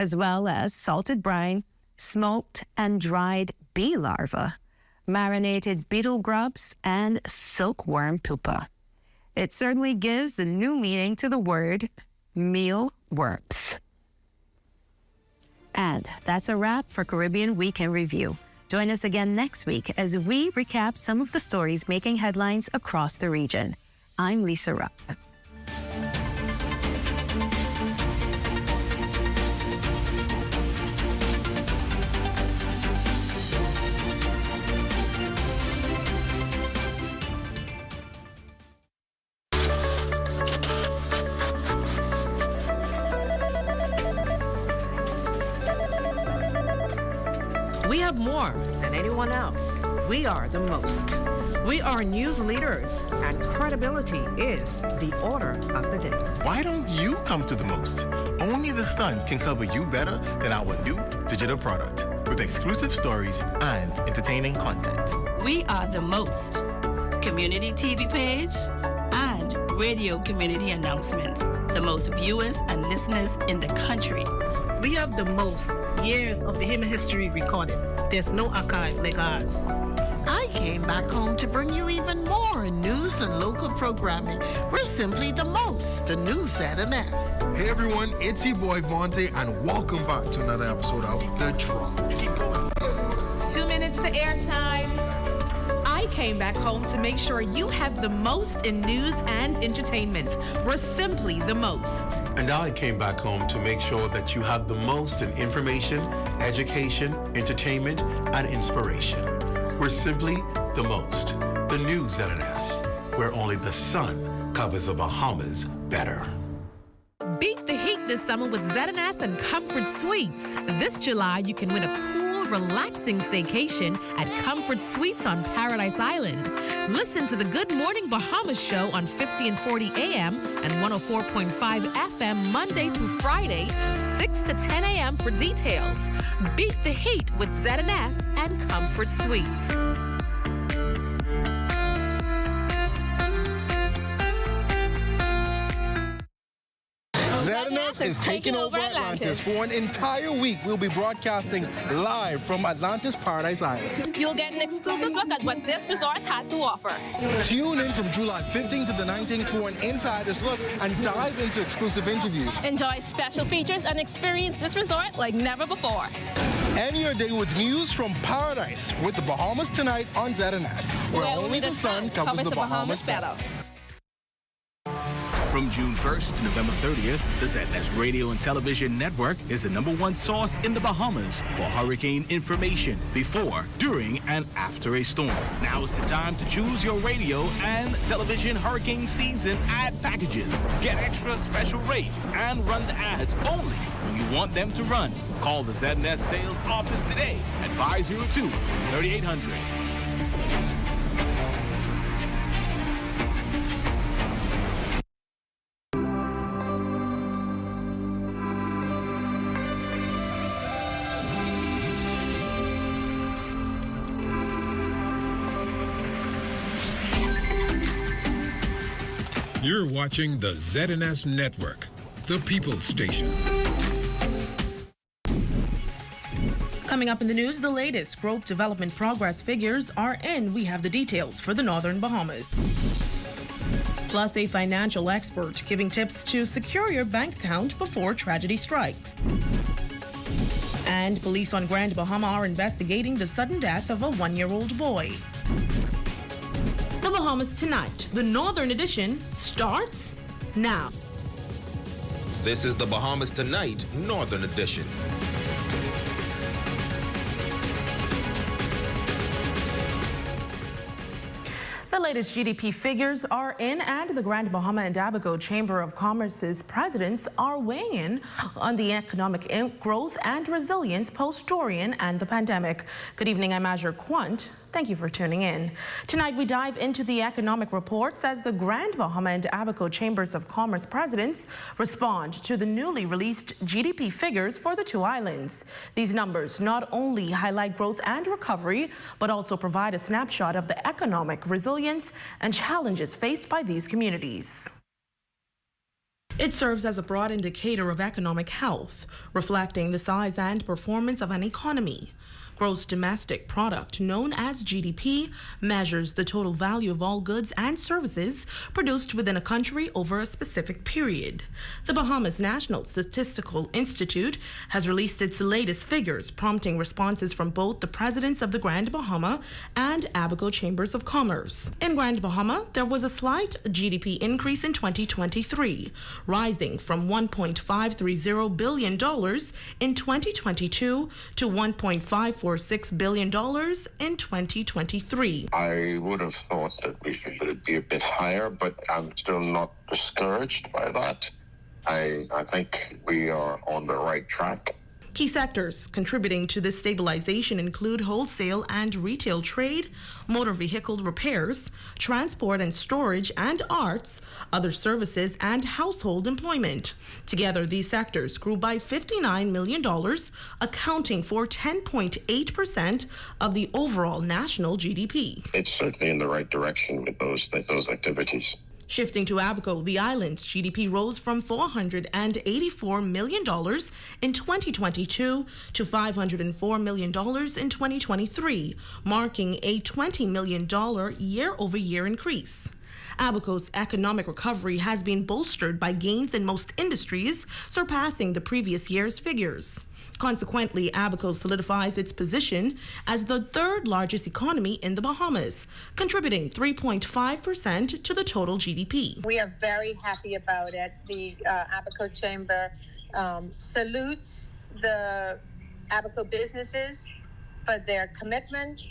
as well as salted brine, smoked and dried bee larvae, marinated beetle grubs, and silkworm pupa. It certainly gives a new meaning to the word mealworms. And that's a wrap for Caribbean Week in Review. Join us again next week as we recap some of the stories making headlines across the region. I'm Lisa Rupp. We have more than anyone else. We are the most. We are news leaders, and credibility is the order of the day. Why don't you come to the most? Only the Sun can cover you better than our new digital product with exclusive stories and entertaining content. We are the most. Community TV page and radio community announcements. The most viewers and listeners in the country. We have the most years of the human history recorded. There's no archive like ours. I came back home to bring you even more news and local programming. We're simply the most, the new ZNS. Hey everyone, it's your boy Vontae, and welcome back to another episode of The Drop. Keep going. 2 minutes to airtime. I came back home to make sure you have the most in news and entertainment. We're simply the most. And I came back home to make sure that you have the most in information, education, entertainment, and inspiration. We're simply the most. The new ZNS, where only the sun covers the Bahamas better. Beat the heat this summer with ZNS and Comfort Suites. This July, you can win a cool, relaxing staycation at Comfort Suites on Paradise Island. Listen to the Good Morning Bahamas show on 50 and 40 AM and 104.5 FM Monday through Friday, 6 to 10 AM for details. Beat the heat with ZNS and Comfort Suites. ZNS is taking over Atlantis. For an entire week, we'll be broadcasting live from Atlantis Paradise Island. You'll get an exclusive look at what this resort has to offer. Tune in from July 15th to the 19th for an insider's look and dive into exclusive interviews. Enjoy special features and experience this resort like never before. End your day with news from Paradise with the Bahamas Tonight on ZNS, where only the sun covers the Bahamas better. From June 1st to November 30th, the ZNS Radio and Television Network is the #1 source in the Bahamas for hurricane information before, during, and after a storm. Now is the time to choose your radio and television hurricane season ad packages. Get extra special rates and run the ads only when you want them to run. Call the ZNS sales office today at 502-3800. You're watching the ZNS Network, the People's Station. Coming up in the news, the latest growth development progress figures are in. We have the details for the Northern Bahamas. Plus, a financial expert giving tips to secure your bank account before tragedy strikes. And police on Grand Bahama are investigating the sudden death of a 1-year-old boy. The Bahamas Tonight, the Northern Edition, starts now. This is the Bahamas Tonight, Northern Edition. The latest GDP figures are in, and the Grand Bahama and Abaco Chamber of Commerce's presidents are weighing in on the economic growth and resilience post-Dorian and the pandemic. Good evening, I'm Azure Quant. Thank you for tuning in. Tonight we dive into the economic reports as the Grand Bahama and Abaco Chambers of Commerce presidents respond to the newly released GDP figures for the two islands. These numbers not only highlight growth and recovery, but also provide a snapshot of the economic resilience and challenges faced by these communities. It serves as a broad indicator of economic health, reflecting the size and performance of an economy. Gross domestic product, known as GDP, measures the total value of all goods and services produced within a country over a specific period. The Bahamas National Statistical Institute has released its latest figures, prompting responses from both the presidents of the Grand Bahama and Abaco Chambers of Commerce. In Grand Bahama, there was a slight GDP increase in 2023, rising from $1.530 billion in 2022 to $1.546 billion in 2023. I would have thought that we should be a bit higher, but I'm still not discouraged by that. I think we are on the right track. Key sectors contributing to this stabilization include wholesale and retail trade, motor vehicle repairs, transport and storage, and arts, other services, and household employment. Together, these sectors grew by $59 million, accounting for 10.8% of the overall national GDP. It's certainly in the right direction with those activities. Shifting to Abaco, the island's GDP rose from $484 million in 2022 to $504 million in 2023, marking a $20 million year-over-year increase. Abaco's economic recovery has been bolstered by gains in most industries, surpassing the previous year's figures. Consequently, Abaco solidifies its position as the third largest economy in the Bahamas, contributing 3.5% to the total GDP. We are very happy about it. The Abaco Chamber salutes the Abaco businesses for their commitment,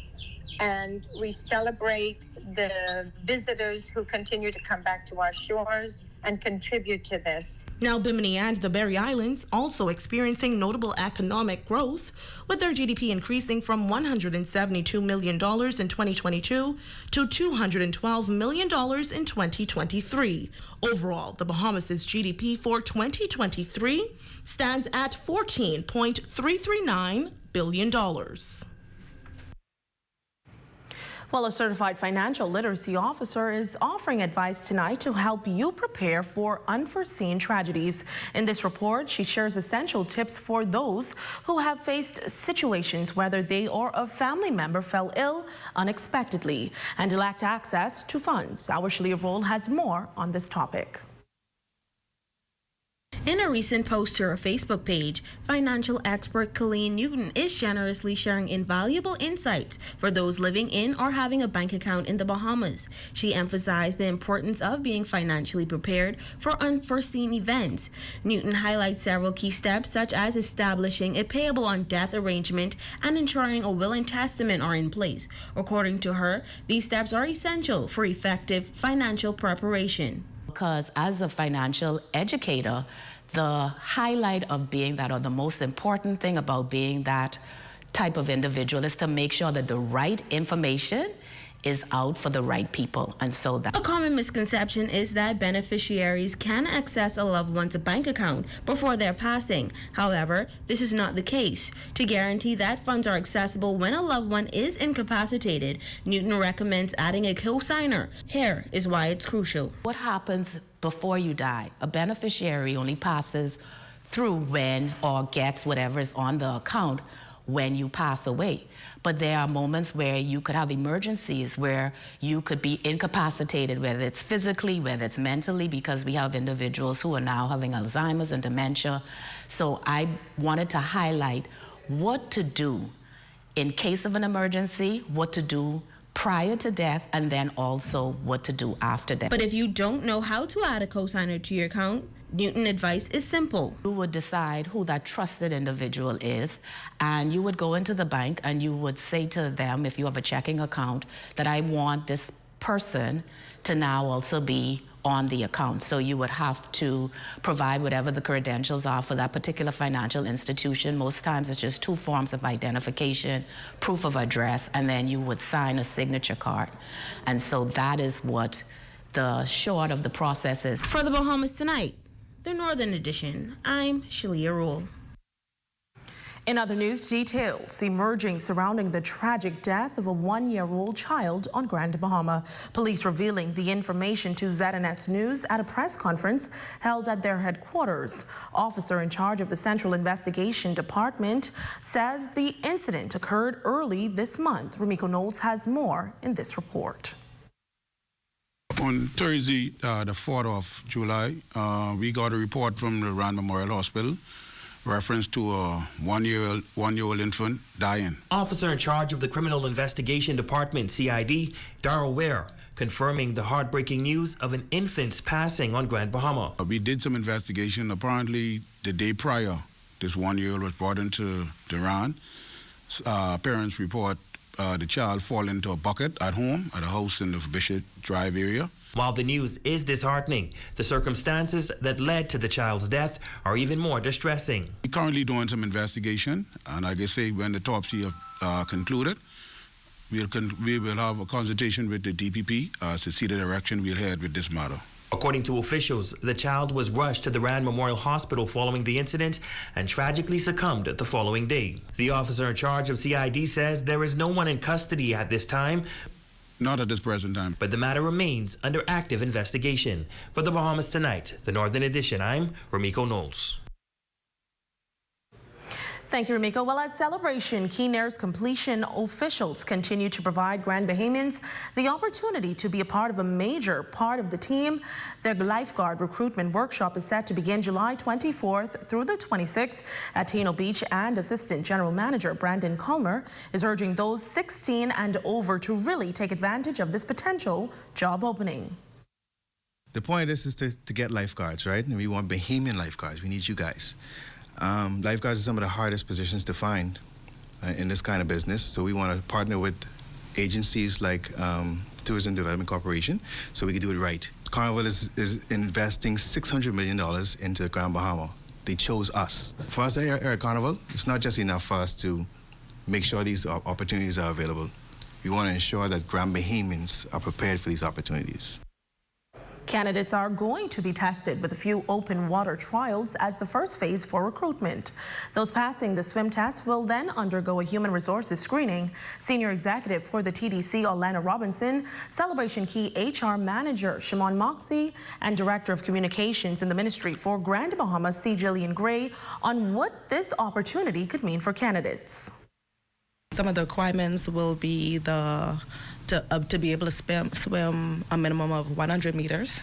and we celebrate the visitors who continue to come back to our shores and contribute to this. Now, Bimini and the Berry Islands also experiencing notable economic growth, with their GDP increasing from $172 million in 2022 to $212 million in 2023. Overall, the Bahamas' GDP for 2023 stands at $14.339 billion. Well, a certified financial literacy officer is offering advice tonight to help you prepare for unforeseen tragedies. In this report, she shares essential tips for those who have faced situations whether they or a family member fell ill unexpectedly and lacked access to funds. Our Shalia Roll has more on this topic. In a recent post to her Facebook page, financial expert Colleen Newton is generously sharing invaluable insights for those living in or having a bank account in the Bahamas. She emphasized the importance of being financially prepared for unforeseen events. Newton highlights several key steps, such as establishing a payable on death arrangement and ensuring a will and testament are in place. According to her, these steps are essential for effective financial preparation. Because as a financial educator, the highlight of being that, or the most important thing about being that type of individual, is to make sure that the right information is out for the right people. And so that a common misconception is that beneficiaries can access a loved one's bank account before their passing. However, this is not the case. To guarantee that funds are accessible when a loved one is incapacitated, Newton recommends adding a co-signer. Here is why it's crucial. What happens before you die? A beneficiary only passes through when, or gets whatever is on the account when you pass away. But there are moments where you could have emergencies, where you could be incapacitated, whether it's physically, whether it's mentally, because we have individuals who are now having Alzheimer's and dementia. So I wanted to highlight what to do in case of an emergency, what to do prior to death, and then also what to do after death. But if you don't know how to add a cosigner to your account, Newton advice is simple. You would decide who that trusted individual is, and you would go into the bank and you would say to them, if you have a checking account, that I want this person to now also be on the account. So you would have to provide whatever the credentials are for that particular financial institution. Most times it's just 2 forms of identification, proof of address, and then you would sign a signature card. And so that is what the short of the process is. For the Bahamas Tonight, the Northern Edition, I'm Shalia Rule. In other news, details emerging surrounding the tragic death of a 1-year-old child on Grand Bahama. Police revealing the information to ZNS News at a press conference held at their headquarters. Officer in charge of the Central Investigation Department says the incident occurred early this month. Remiko Knowles has more in this report. On Thursday, the 4th of July, we got a report from the Rand Memorial Hospital reference to a one-year-old infant dying. Officer in charge of the Criminal Investigation Department, CID, Darrell Ware, confirming the heartbreaking news of an infant's passing on Grand Bahama. We did some investigation. Apparently, the day prior, this 1-year-old was brought into the Rand. Parents report the child fall into a bucket at home at a house in the Bishop Drive area. While the news is disheartening, the circumstances that led to the child's death are even more distressing. We're currently doing some investigation, and like I say, when the autopsy have concluded, we will have a consultation with the DPP to see the direction we'll head with this matter. According to officials, the child was rushed to the Rand Memorial Hospital following the incident and tragically succumbed the following day. The officer in charge of CID says there is no one in custody at this time. Not at this present time. But the matter remains under active investigation. For the Bahamas Tonight, the Northern Edition, I'm Remiko Knowles. Thank you, Remiko. Well, as Celebration Key nears completion, officials continue to provide Grand Bahamians the opportunity to be a part of a major part of the team. Their lifeguard recruitment workshop is set to begin July 24th through the 26th at Tino Beach, and Assistant General Manager Brandon Culmer is urging those 16 and over to really take advantage of this potential job opening. The point of this is to get lifeguards, right? And we want Bahamian lifeguards. We need you guys. Lifeguards are some of the hardest positions to find in this kind of business, so we want to partner with agencies like Tourism Development Corporation so we can do it right. Carnival is investing $600 million into Grand Bahama. They chose us. For us here at Carnival, it's not just enough for us to make sure these opportunities are available. We want to ensure that Grand Bahamians are prepared for these opportunities. Candidates are going to be tested with a few open water trials as the first phase for recruitment. Those passing the swim test will then undergo a human resources screening. Senior Executive for the TDC, Orlando Robinson, Celebration Key HR Manager Shimon Moxie, and Director of Communications in the Ministry for Grand Bahama, C. Jillian Gray, on what this opportunity could mean for candidates. Some of the requirements will be to be able to swim a minimum of 100 meters.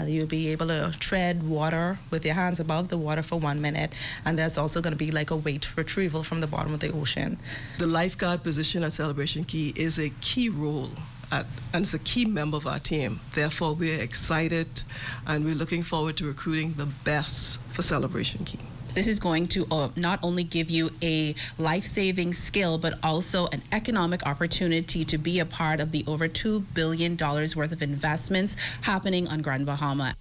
You'll be able to tread water with your hands above the water for 1 minute, and there's also going to be like a weight retrieval from the bottom of the ocean. The lifeguard position at Celebration Key is a key role and it's a key member of our team. Therefore, we're excited and we're looking forward to recruiting the best for Celebration Key. This is going to not only give you a life-saving skill, but also an economic opportunity to be a part of the over $2 billion worth of investments happening on Grand Bahama.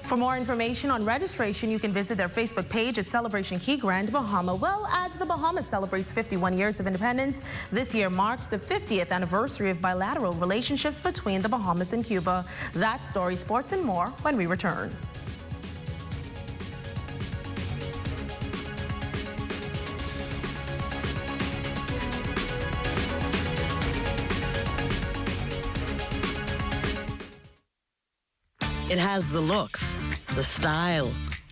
For more information on registration, you can visit their Facebook page at Celebration Key Grand Bahama. Well, as the Bahamas celebrates 51 years of independence, this year marks the 50th anniversary of bilateral relationships between the Bahamas and Cuba. That story, sports, and more when we return. It has the looks, the style,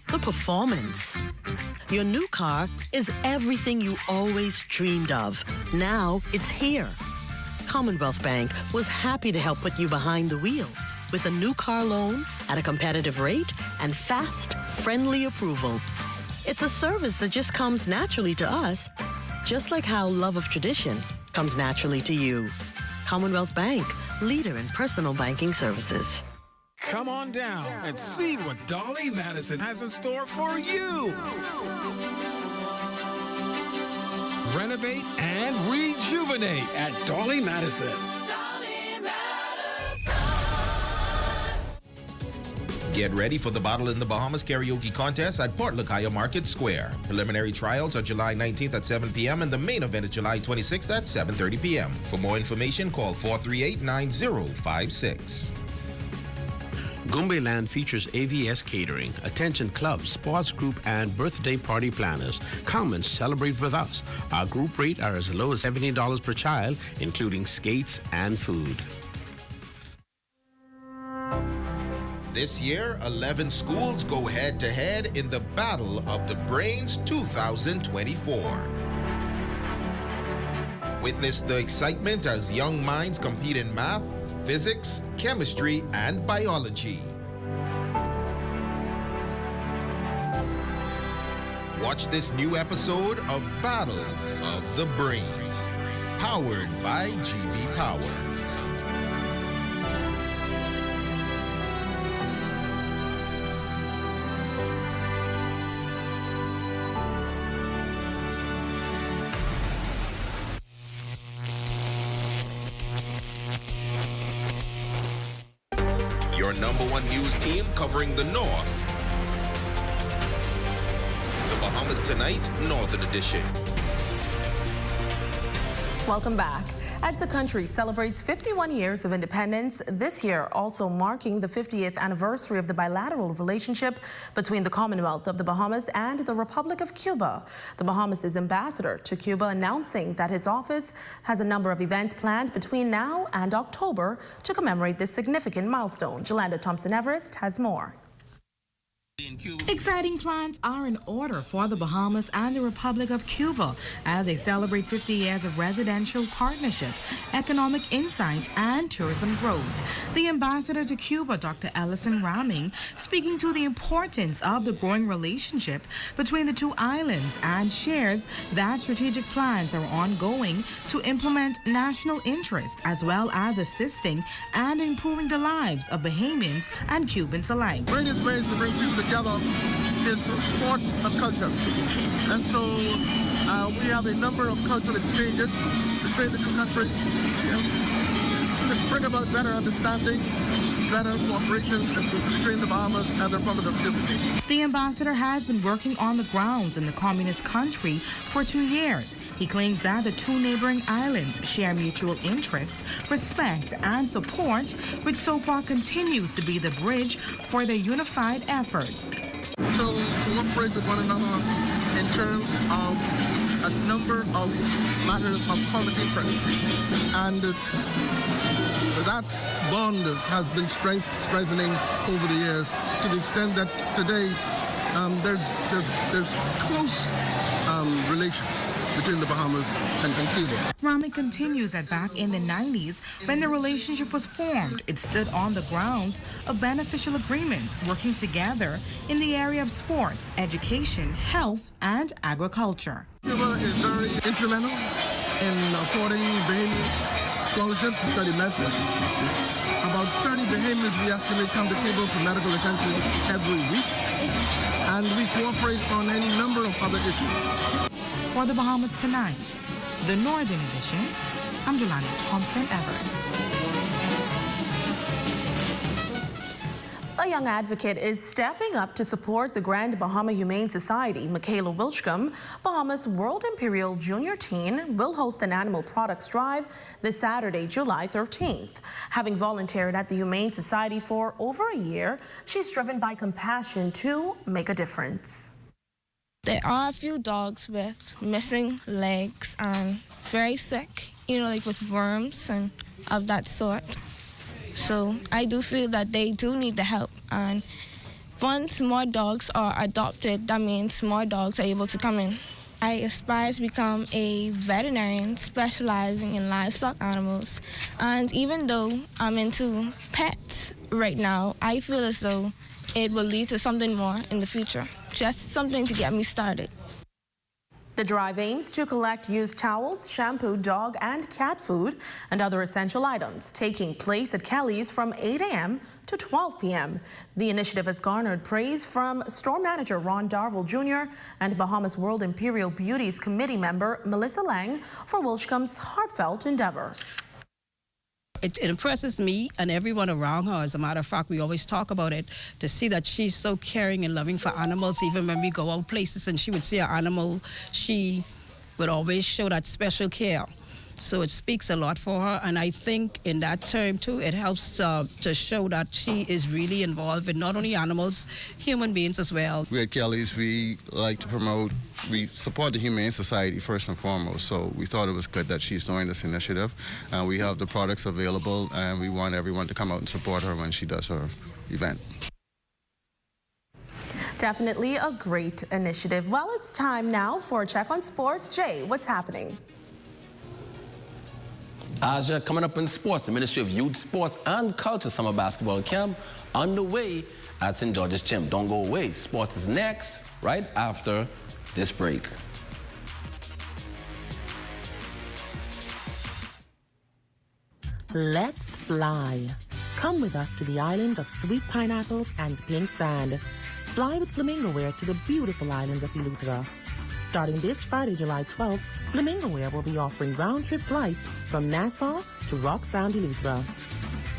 the performance. Your new car is everything you always dreamed of. Now it's here. Commonwealth Bank was happy to help put you behind the wheel with a new car loan at a competitive rate and fast, friendly approval. It's a service that just comes naturally to us, just like how love of tradition comes naturally to you. Commonwealth Bank, leader in personal banking services. Come on down and see what Dolly Madison has in store for you. Renovate and rejuvenate at Dolly Madison. Get ready for the Bottle in the Bahamas karaoke contest at Port Lacaya Market Square. Preliminary trials are July 19th at 7 p.m. and the main event is July 26th at 7:30 p.m. For more information, call 438-9056. Gumbayland features AVS catering, attention clubs, sports group, and birthday party planners. Come and celebrate with us. Our group rates are as low as $70 per child, including skates and food. This year, 11 schools go head-to-head in the Battle of the Brains 2024. Witness the excitement as young minds compete in math, physics, chemistry, and biology. Watch this new episode of Battle of the Brains, powered by GB Power. Your #1 news team covering the North. The Bahamas Tonight, Northern Edition. Welcome back. As the country celebrates 51 years of independence, this year also marking the 50th anniversary of the bilateral relationship between the Commonwealth of the Bahamas and the Republic of Cuba. The Bahamas' ambassador to Cuba announcing that his office has a number of events planned between now and October to commemorate this significant milestone. Jolanda Thompson-Everest has more. Exciting plans are in order for the Bahamas and the Republic of Cuba as they celebrate 50 years of residential partnership, economic insight, and tourism growth. The ambassador to Cuba, Dr. Ellison Ramming, speaking to the importance of the growing relationship between the two islands and shares that strategic plans are ongoing to implement national interest as well as assisting and improving the lives of Bahamians and Cubans alike. Greatest ways to bring people together is through sports and culture. And so we have a number of cultural exchanges between the two countries to bring about better understanding, better cooperation between the Bahamas and the Republic of Cuba. The ambassador has been working on the grounds in the communist country for 2 years. He claims that the two neighboring islands share mutual interest, respect, and support, which so far continues to be the bridge for their unified efforts. To cooperate with one another in terms of a number of matters of common interest. And that bond has been strengthening over the years to the extent that today there's close relations between the Bahamas and Cuba. Ramming continues that back in the 90s, when the relationship was formed, it stood on the grounds of beneficial agreements working together in the area of sports, education, health, and agriculture. Cuba is very instrumental in affording Bahamians scholarships to study medicine. About 30 Bahamians, we estimate, come to Cuba for medical attention every week, and we cooperate on any number of other issues. For the Bahamas Tonight, the Northern Edition, I'm Jolanda Thompson-Everest. A young advocate is stepping up to support the Grand Bahama Humane Society. Michaela Wilchcomb, Bahamas World Imperial Junior Teen, will host an animal products drive this Saturday, July 13th. Having volunteered at the Humane Society for over a year, she's driven by compassion to make a difference. There are a few dogs with missing legs and very sick, like with worms and of that sort. So I do feel that they do need the help. And once more dogs are adopted, that means more dogs are able to come in. I aspire to become a veterinarian specializing in livestock animals. And even though I'm into pets right now, I feel as though it will lead to something more in the future. Just something to get me started. The drive aims to collect used towels, shampoo, dog and cat food, and other essential items, taking place at Kelly's from 8 a.m. to 12 p.m. The initiative has garnered praise from store manager Ron Darville Jr. and Bahamas World Imperial Beauties Committee member Melissa Lang for Wilchcomb's heartfelt endeavor. It impresses me and everyone around her. As a matter of fact, we always talk about it, to see that she's so caring and loving for animals. Even when we go out places and she would see an animal, she would always show that special care. So it speaks a lot for her, and I think in that term too, it helps to show that she is really involved with not only animals, human beings as well. We at Kelly's, we like to promote, we support the Humane Society first and foremost, so we thought it was good that she's doing this initiative. We have the products available, and we want everyone to come out and support her when she does her event. Definitely a great initiative. Well, it's time now for a check on sports. Jay, what's happening? Aja, coming up in sports, the Ministry of Youth, Sports and Culture Summer Basketball Camp underway at St. George's Gym. Don't go away. Sports is next, right after this break. Let's fly. Come with us to the island of sweet pineapples and pink sand. Fly with Flamingo Wear to the beautiful islands of Eleuthera. Starting this Friday, July 12th, Flamingo Wear will be offering round-trip flights from Nassau to Rock Sound, Eleuthera.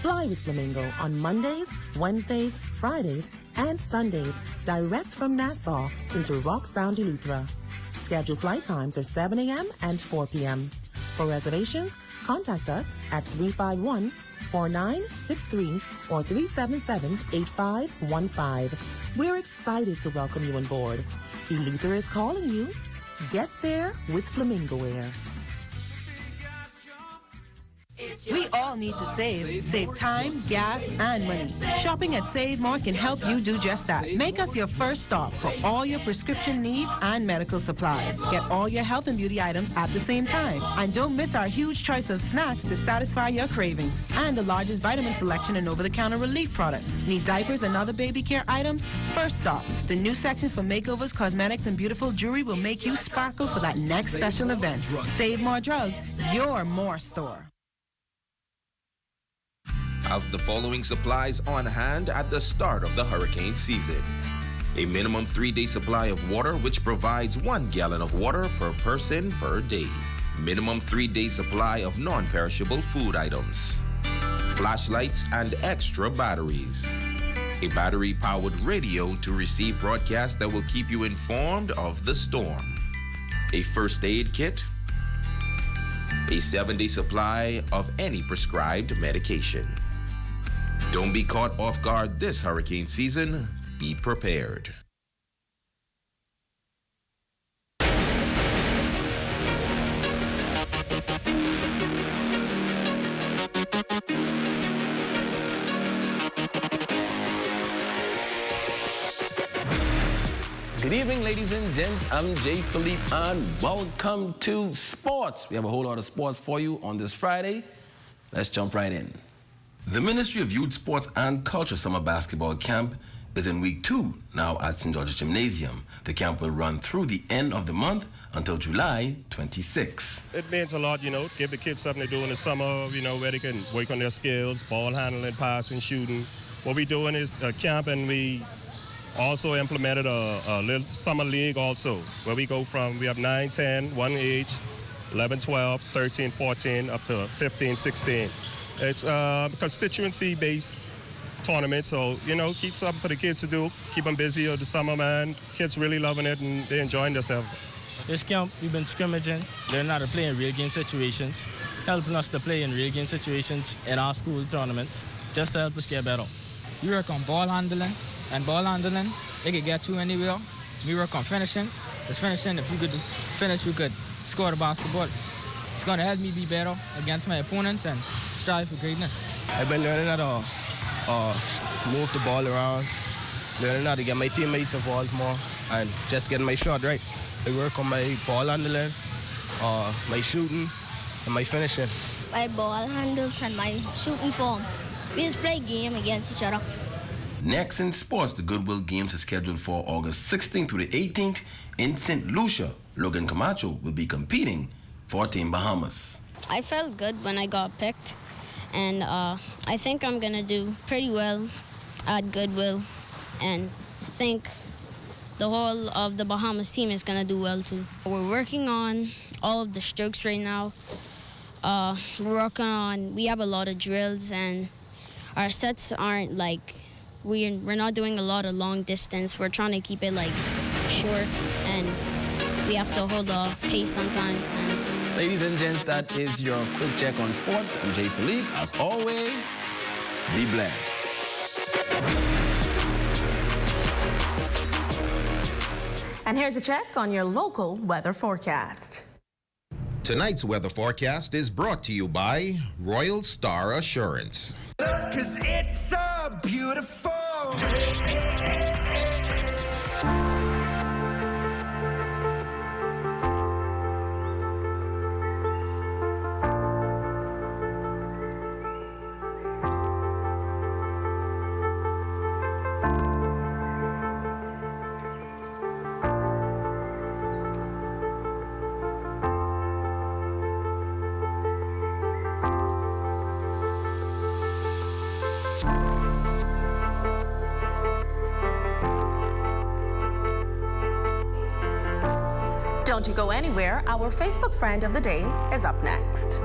Fly with Flamingo on Mondays, Wednesdays, Fridays, and Sundays direct from Nassau into Rock Sound, Eleuthera. Scheduled flight times are 7 a.m. and 4 p.m. For reservations, contact us at 351-4963 or 377-8515. We're excited to welcome you on board. Eleuthera is calling you. Get there with Flamingo Wear. We all need to save. Save time, gas, and money. Shopping at Save More can help you do just that. Make us your first stop for all your prescription needs and medical supplies. Get all your health and beauty items at the same time. And don't miss our huge choice of snacks to satisfy your cravings. And the largest vitamin selection and over-the-counter relief products. Need diapers and other baby care items? First stop. The new section for makeovers, cosmetics, and beautiful jewelry will make you sparkle for that next special event. Save More Drugs, your more store. Have the following supplies on hand at the start of the hurricane season. A minimum 3-day supply of water, which provides 1 gallon of water per person per day. Minimum 3-day supply of non-perishable food items. Flashlights and extra batteries. A battery-powered radio to receive broadcasts that will keep you informed of the storm. A first aid kit. A 7-day supply of any prescribed medication. Don't be caught off guard this hurricane season. Be prepared. Good evening, ladies and gents. I'm Jay Philippe, and welcome to Sports. We have a whole lot of sports for you on this Friday. Let's jump right in. The Ministry of Youth, Sports and Culture Summer Basketball Camp is in week 2 now at St. George's Gymnasium. The camp will run through the end of the month until July 26. It means a lot, give the kids something to do in the summer, where they can work on their skills, ball handling, passing, shooting. What we're doing is a camp, and we also implemented a little summer league also, where we go from, we have 9, 10, one age, 11, 12, 13, 14, up to 15, 16. It's a constituency-based tournament, so, keep something for the kids to do, keep them busy over the summer, man. Kids really loving it, and they're enjoying themselves. This camp, we've been scrimmaging, learning how to play in real game situations, helping us to play in real game situations in our school tournaments, just to help us get better. We work on ball handling, and ball handling, they can get you anywhere. We work on finishing. It's finishing, if you could finish, you could score the basketball. It's going to help me be better against my opponents and strive for greatness. I've been learning how to move the ball around, learning how to get my teammates involved more, and just getting my shot right. I work on my ball handling, my shooting, and my finishing. My ball handles and my shooting form. We just play game against each other. Next in sports, the Goodwill Games is scheduled for August 16th through the 18th in St. Lucia. Logan Camacho will be competing for Team Bahamas. I felt good when I got picked, and I think I'm going to do pretty well at Goodwill, and I think the whole of the Bahamas team is going to do well too. We're working on all of the strokes right now. We have a lot of drills, and our sets aren't like, we're not doing a lot of long distance. We're trying to keep it like short, and we have to hold the pace sometimes. And Ladies and gents, that is your quick check on sports. I'm Jay Philippe. As always, be blessed. And here's a check on your local weather forecast. Tonight's weather forecast is brought to you by Royal Star Assurance. 'Cause it's so beautiful. Don't you go anywhere. Our Facebook friend of the day is up next.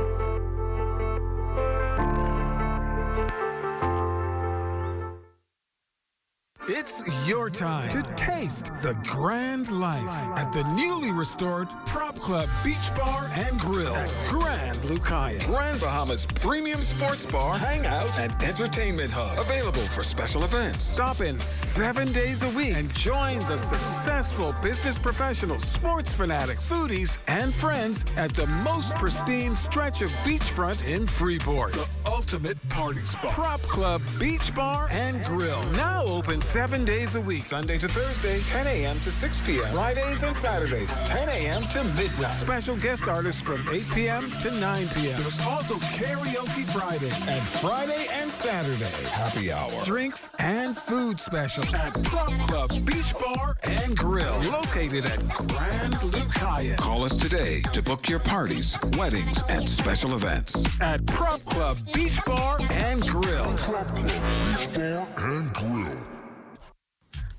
It's your time to taste the grand life at the newly restored Prop Club Beach Bar and Grill, Grand Lucayan. Grand Bahamas premium sports bar, hangout, and entertainment hub. Available for special events. Stop in 7 days a week and join the successful business professionals, sports fanatics, foodies, and friends at the most pristine stretch of beachfront in Freeport. The ultimate party spot. Prop Club Beach Bar and Grill. Now open 7 days a week. Sunday to Thursday, 10 a.m. to 6 p.m. Fridays and Saturdays, 10 a.m. to midnight. Special guest artists from 8 p.m. to 9 p.m. There's also Karaoke Friday and Friday and Saturday happy hour. Drinks and food special at Prop Club Beach Bar and Grill, located at Grand Lucayan. Call us today to book your parties, weddings, and special events at Prop Club Beach Bar and Grill. Prop Club Beach Bar and Grill.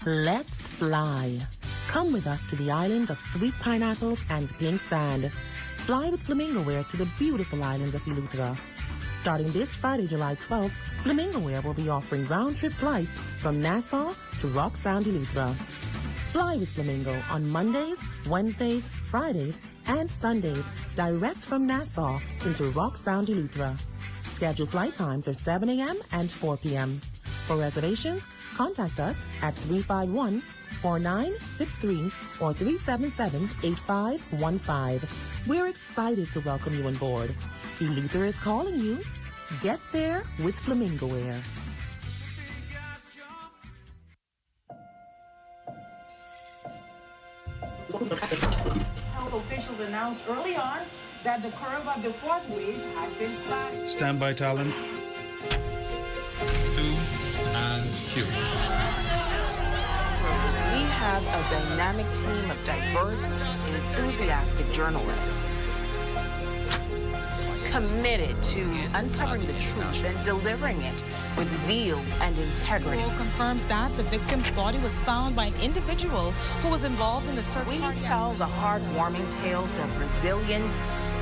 Let's fly. Come with us to the island of sweet pineapples and pink sand. Fly with Flamingo Air to the beautiful islands of Eleuthera. Starting this Friday, July 12th, Flamingo Air will be offering round-trip flights from Nassau to Rock Sound, Eleuthera. Fly with Flamingo on Mondays, Wednesdays, Fridays, and Sundays, direct from Nassau into Rock Sound, Eleuthera. Scheduled flight times are 7 a.m. and 4 p.m. For reservations, contact us at 351-4963 or 377-8515. We're excited to welcome you on board. Eleuthera is calling you. Get there with Flamingo Air. Health officials announced early on that the curve of the fourth wave has been flat. Standby talent. 2 and cue. We have a dynamic team of diverse, enthusiastic journalists committed to uncovering the truth and delivering it with zeal and integrity. Patrol confirms that the victim's body was found by an individual who was involved in the search. We tell the heartwarming tales of resilience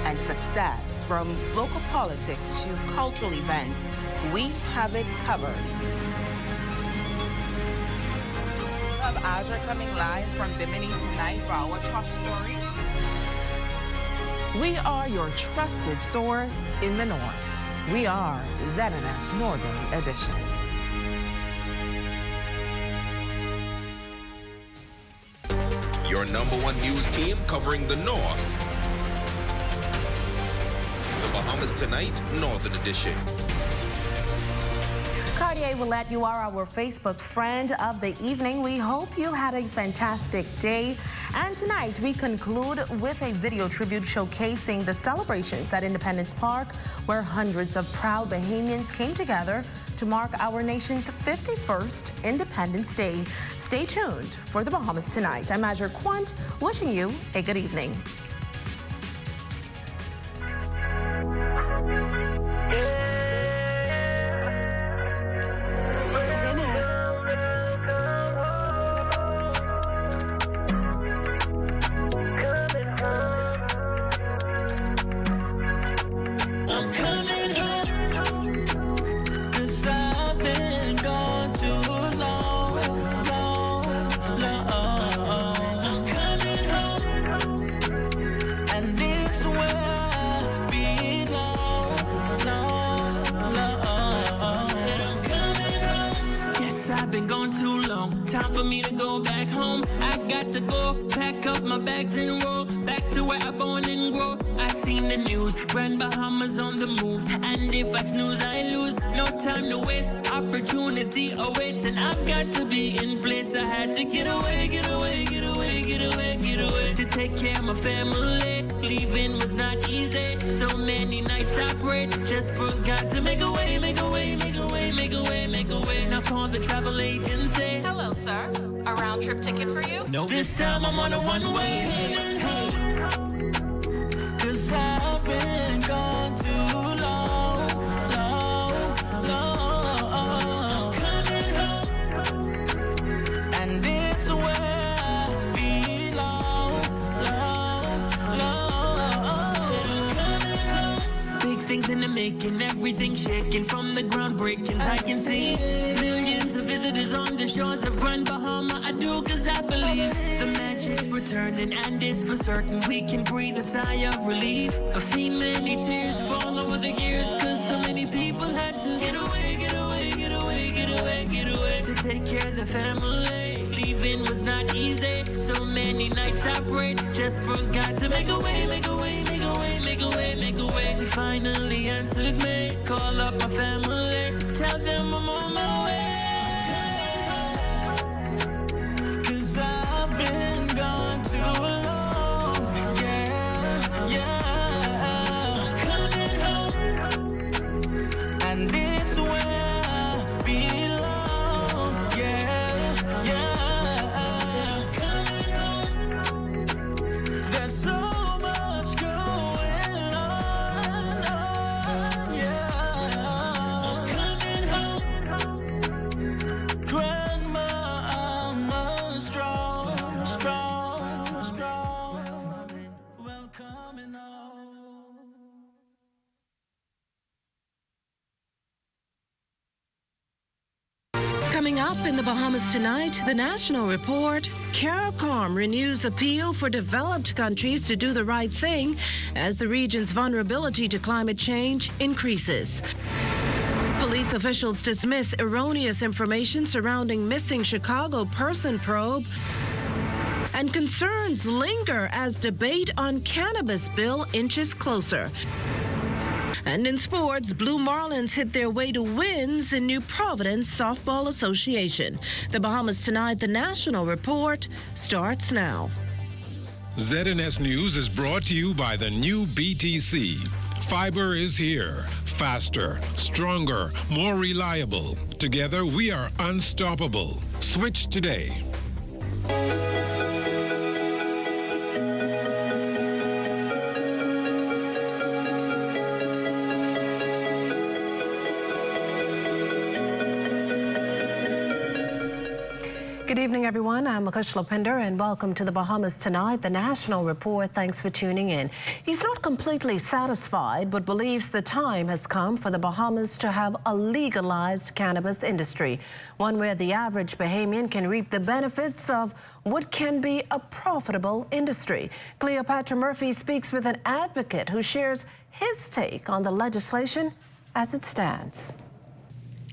and success, from local politics to cultural events. We have it covered. We have Aja coming live from Bimini tonight for our top story. We are your trusted source in the North. We are ZNS Northern Edition. Your #1 news team covering the North. The Bahamas Tonight, Northern Edition. Cartier Willette, you are our Facebook friend of the evening. We hope you had a fantastic day. And tonight we conclude with a video tribute showcasing the celebrations at Independence Park, where hundreds of proud Bahamians came together to mark our nation's 51st Independence Day. Stay tuned for the Bahamas Tonight. I'm Azure Quant, wishing you a good evening. got to go. Pack up my bags and roll back to where I born and grow. I seen the news, Grand Bahamas on the move, and if I snooze, I lose. No time to waste, opportunity awaits, and I've got to be in place. I had to get away, get away, get away, get away, get away, to take care of my family. Leaving was not easy. So many nights I prayed, just forgot to make a way, make a way, make a way, make a way, make a way. Now call the travel agency. Hello, sir. A round trip ticket for you? No, this time I'm on a one-way. Cause I've been gone too long, long, long. I'm coming home, and it's where I belong, long, long. Big things in the making, everything shaking from the ground breaking. I can see millions of visitors on the shores of Grand Bahama. I do cause I believe the magic's returning, and it's for certain we can breathe a sigh of relief. I've seen many tears fall over the years, cause so many people had to get away, get away, get away, get away, get away, to take care of the family. Leaving was not easy. So many nights I prayed, just forgot to make a way, make a way, make a way, make a way, make a way. They finally answered me, call up my family, tell them I'm on my way. Cause I've been gone too long, yeah, yeah. I'm coming home, and it's where I belong, yeah, yeah. I'm coming home, there's so much going on, yeah. I'm coming home, Grandma, I'm strong, strong, strong. Welcoming home. Coming up in the Bahamas tonight, the National Report. CARICOM renews appeal for developed countries to do the right thing as the region's vulnerability to climate change increases. Police officials dismiss erroneous information surrounding missing Chicago person probe. And concerns linger as debate on cannabis bill inches closer. And in sports, Blue Marlins hit their way to wins in New Providence Softball Association. The Bahamas tonight, the National Report starts now. ZNS News is brought to you by the new BTC. Fiber is here. Faster, stronger, more reliable. Together, we are unstoppable. Switch today. Good evening, everyone. I'm Akush Lopinder, and welcome to the Bahamas tonight, the National Report. Thanks for tuning in. He's not completely satisfied, but believes the time has come for the Bahamas to have a legalized cannabis industry, one where the average Bahamian can reap the benefits of what can be a profitable industry. Cleopatra Murphy speaks with an advocate who shares his take on the legislation as it stands.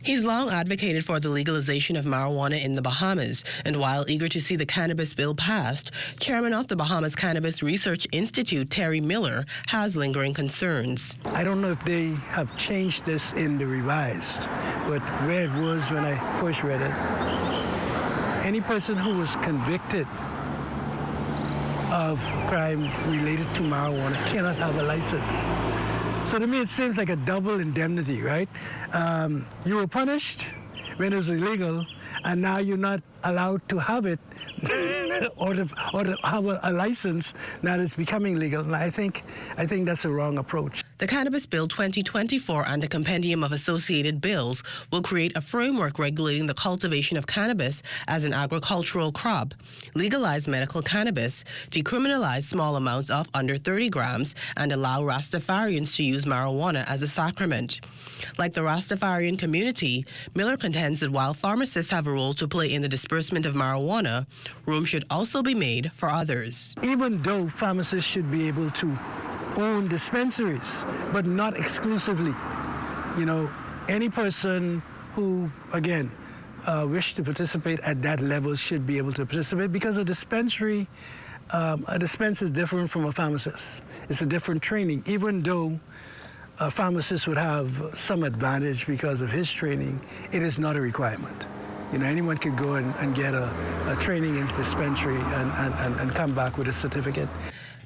He's long advocated for the legalization of marijuana in the Bahamas, and while eager to see the cannabis bill passed, chairman of the Bahamas Cannabis Research Institute, Terry Miller, has lingering concerns. I don't know if they have changed this in the revised, but where it was when I first read it, any person who was convicted of crime related to marijuana cannot have a license. So to me, it seems like a double indemnity, right? You were punished when it was illegal, and now you're not allowed to have it or to have a license now that it's becoming legal. And I think that's a wrong approach. The Cannabis Bill 2024 and a compendium of associated bills will create a framework regulating the cultivation of cannabis as an agricultural crop, legalize medical cannabis, decriminalize small amounts of under 30 grams, and allow Rastafarians to use marijuana as a sacrament. Like the Rastafarian community, Miller contends that while pharmacists have a role to play in the disbursement of marijuana, room should also be made for others. Even though pharmacists should be able to own dispensaries, but not exclusively. You know, any person who, again, wish to participate at that level should be able to participate, because a dispense is different from a pharmacist. It's a different training, even though a pharmacist would have some advantage because of his training. It is not a requirement. You know, anyone could go and get a training in dispensary and come back with a certificate.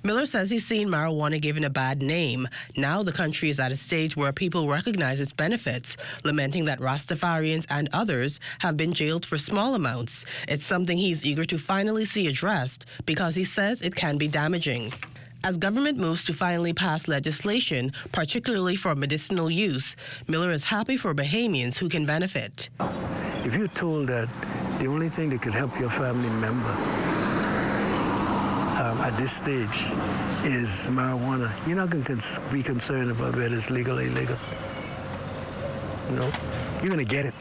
Miller says he's seen marijuana given a bad name. Now the country is at a stage where people recognize its benefits, lamenting that Rastafarians and others have been jailed for small amounts. It's something he's eager to finally see addressed because he says it can be damaging. As government moves to finally pass legislation, particularly for medicinal use, Miller is happy for Bahamians who can benefit. If you're told that the only thing that could help your family member at this stage is marijuana, you're not going to be concerned about whether it's legal or illegal. You know, you're going to get it,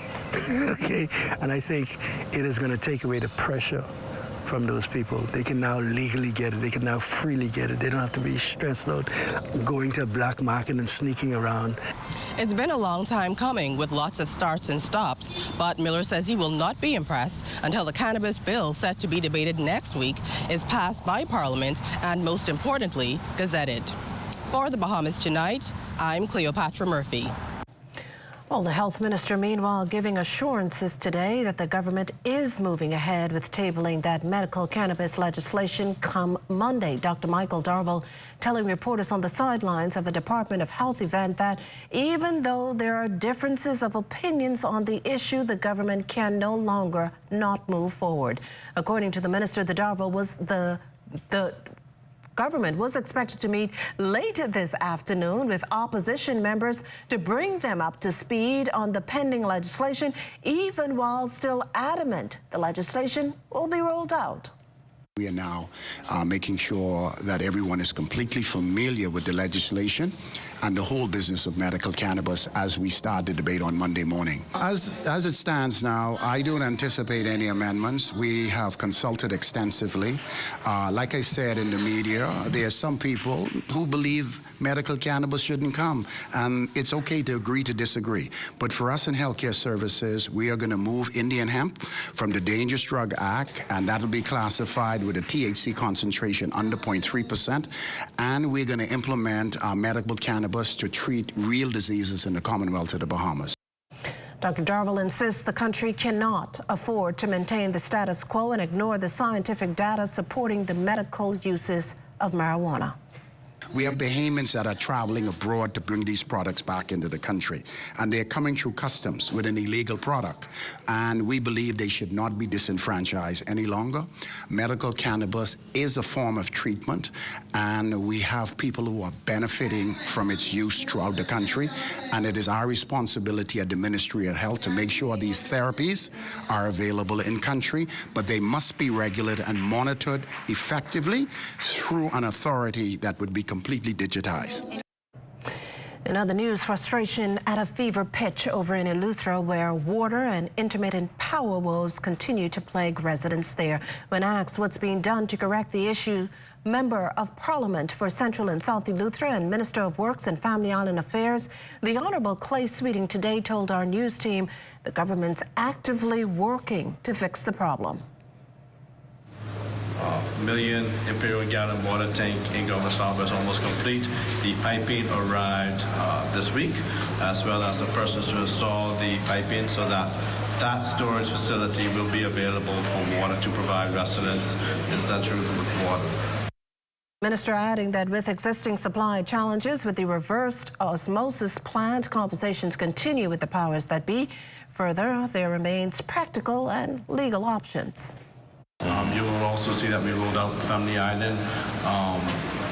okay? And I think it is going to take away the pressure from those people. They can now legally get it. They can now freely get it. They don't have to be stressed out going to a black market and sneaking around. It's been a long time coming with lots of starts and stops, but Miller says he will not be impressed until the cannabis bill set to be debated next week is passed by Parliament and, most importantly, gazetted. For the Bahamas Tonight, I'm Cleopatra Murphy. Well, the health minister, meanwhile, giving assurances today that the government is moving ahead with tabling that medical cannabis legislation come Monday. Dr. Michael Darville telling reporters on the sidelines of a Department of Health event that even though there are differences of opinions on the issue, the government can no longer not move forward. According to the minister, the Darville was the government was expected to meet later this afternoon with opposition members to bring them up to speed on the pending legislation, even while still adamant the legislation will be rolled out. We are now making sure that everyone is completely familiar with the legislation and the whole business of medical cannabis as we start the debate on Monday morning. As it stands now, I don't anticipate any amendments. We have consulted extensively. Like I said in the media, there are some people who believe medical cannabis shouldn't come, and it's okay to agree to disagree. But for us in healthcare services, we are going to move Indian hemp from the Dangerous Drug Act, and that'll be classified with a THC concentration under 0.3%, and we're going to implement medical cannabis to treat real diseases in the Commonwealth of the Bahamas. Dr. Darville insists the country cannot afford to maintain the status quo and ignore the scientific data supporting the medical uses of marijuana. We have Bahamians that are traveling abroad to bring these products back into the country, and they're coming through customs with an illegal product, and we believe they should not be disenfranchised any longer. Medical cannabis is a form of treatment, and we have people who are benefiting from its use throughout the country, and it is our responsibility at the Ministry of Health to make sure these therapies are available in country, but they must be regulated and monitored effectively through an authority that would be completely digitized. In other news, frustration at a fever pitch over in Eleuthera, where water and intermittent power woes continue to plague residents there. When asked what's being done to correct the issue, Member of Parliament for Central and South Eleuthera and Minister of Works and Family Island Affairs, the Honourable Clay Sweeting, today told our news team the government's actively working to fix the problem. Million imperial gallon water tank in Government Harbour is almost complete. The piping arrived this week, as well as the persons to install the piping so that that storage facility will be available for water to provide residents in Central with water. Minister adding that with existing supply challenges with the reversed osmosis plant, conversations continue with the powers that be. Further, there remains practical and legal options. You will also see that we rolled out the Family Island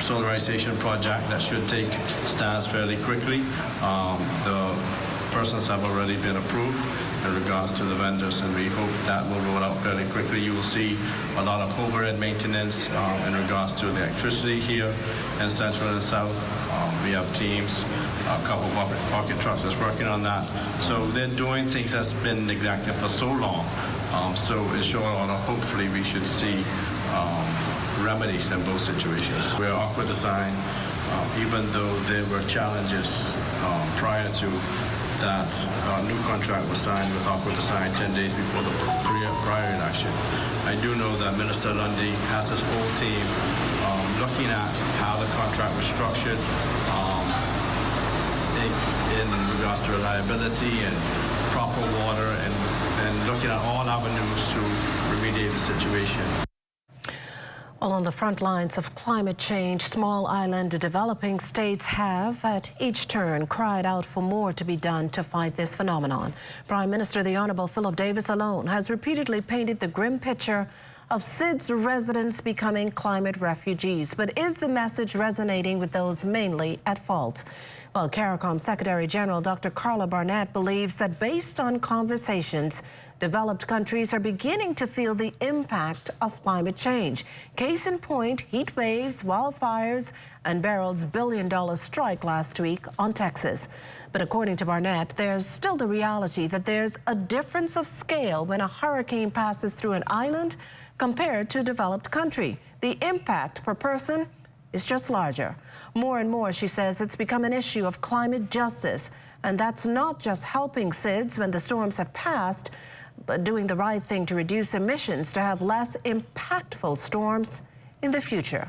solarization project that should take stands fairly quickly. The persons have already been approved in regards to the vendors, and we hope that will roll out fairly quickly. You will see a lot of overhead maintenance in regards to the electricity here in Central and South. We have teams, a couple of bucket trucks that's working on that. So they're doing things that's been neglected for so long. So in short order, hopefully we should see remedies in both situations. We're Aqua Design, even though there were challenges prior to that a new contract was signed with Aqua Design 10 days before the prior election. I do know that Minister Lundy has his whole team looking at how the contract was structured in regards to reliability and proper water and looking at all avenues to remediate the situation. Well, on the front lines of climate change, small island developing states have, at each turn, cried out for more to be done to fight this phenomenon. Prime Minister the Honourable Philip Davis alone has repeatedly painted the grim picture of SIDS residents becoming climate refugees. But is the message resonating with those mainly at fault? Well, CARICOM Secretary General Dr. Carla Barnett believes that based on conversations, developed countries are beginning to feel the impact of climate change. Case in point, heat waves, wildfires, and Barron's billion-dollar strike last week on Texas. But according to Barnett, there's still the reality that there's a difference of scale when a hurricane passes through an island compared to a developed country. The impact per person is just larger. More and more, she says, it's become an issue of climate justice. And that's not just helping SIDS when the storms have passed, but doing the right thing to reduce emissions to have less impactful storms in the future.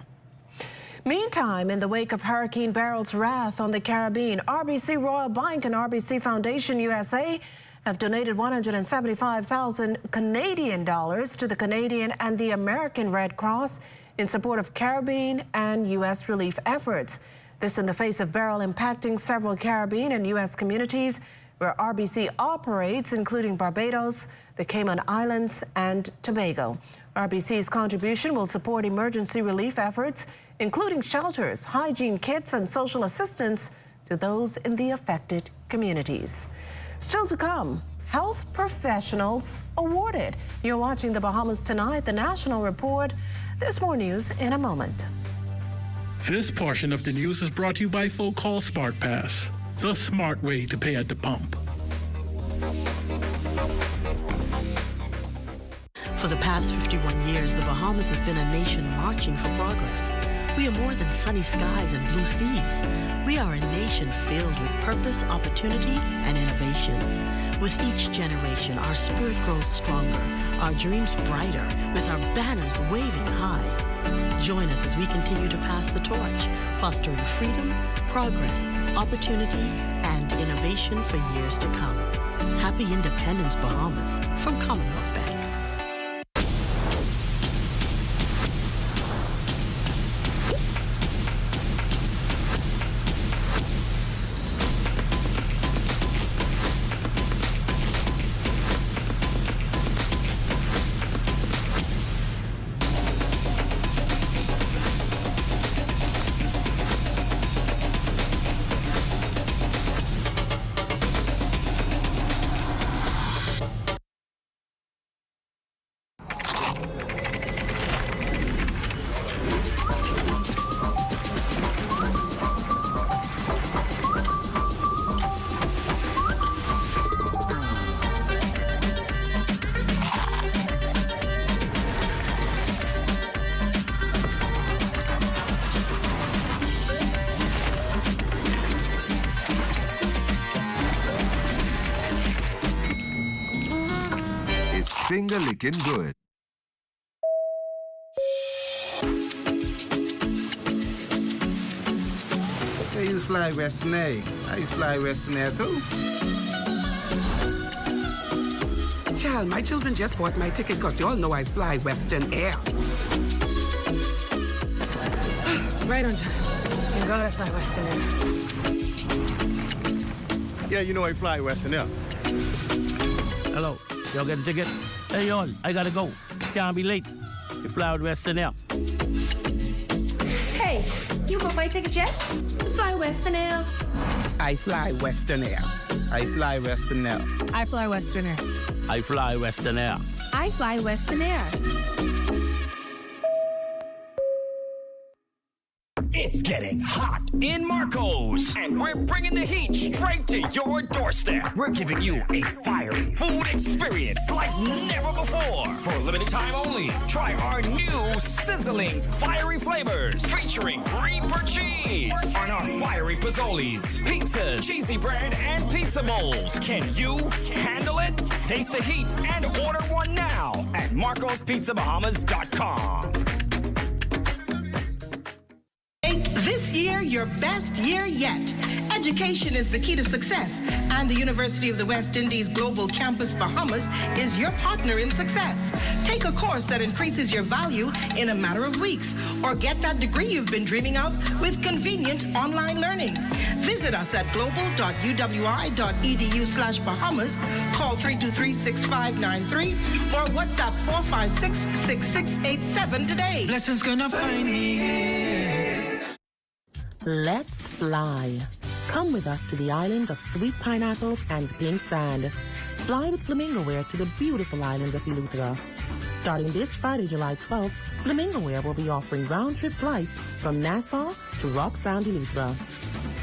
Meantime, in the wake of Hurricane Barron's wrath on the Caribbean, RBC Royal Bank and RBC Foundation USA have donated 175,000 Canadian dollars to the Canadian and the American Red Cross in support of Caribbean and U.S. relief efforts. This in the face of Beryl impacting several Caribbean and U.S. communities where RBC operates, including Barbados, the Cayman Islands, and Tobago. RBC's contribution will support emergency relief efforts, including shelters, hygiene kits, and social assistance to those in the affected communities. Still to come, health professionals awarded. You're watching the Bahamas Tonight, the National Report. There's more news in a moment. This portion of the news is brought to you by Full Call Smart Pass, the smart way to pay at the pump. For the past 51 years, the Bahamas has been a nation marching for progress. We are more than sunny skies and blue seas. We are a nation filled with purpose, opportunity, and innovation. With each generation, our spirit grows stronger, our dreams brighter, with our banners waving high. Join us as we continue to pass the torch, fostering freedom, progress, opportunity, and innovation for years to come. Happy Independence, Bahamas, from Commonwealth Bank. Finger licking good. They used to fly Western Air. I used to fly Western Air too. Child, my children just bought my ticket because you all know I fly Western Air. Right on time. You gotta fly Western Air. Yeah, you know I fly Western Air. Hello, y'all get a ticket? Hey, y'all, I gotta go. Can't be late. You fly with Western Air. Hey, you booked my ticket yet? You fly Western Air. I fly Western Air. I fly Western Air. I fly Western Air. I fly Western Air. I fly Western Air. It's getting hot in Marco's, and we're bringing the heat straight to your doorstep. We're giving you a fiery food experience like never before. For a limited time only, try our new sizzling, fiery flavors featuring Reaper cheese on our fiery pozzolis, pizzas, cheesy bread, and pizza bowls. Can you handle it? Taste the heat and order one now at MarcosPizzaBahamas.com. Make this year your best year yet. Education is the key to success, and the University of the West Indies Global Campus Bahamas is your partner in success. Take a course that increases your value in a matter of weeks, or get that degree you've been dreaming of with convenient online learning. Visit us at global.uwi.edu/Bahamas, call 323-6593, or WhatsApp 456-6687 today. Blessings gonna find me. Let's fly. Come with us to the island of sweet pineapples and pink sand. Fly with Flamingo Wear to the beautiful island of Eleuthera. Starting this Friday, July 12th, Flamingo Wear will be offering round-trip flights from Nassau to Rock Sound, Eleuthera.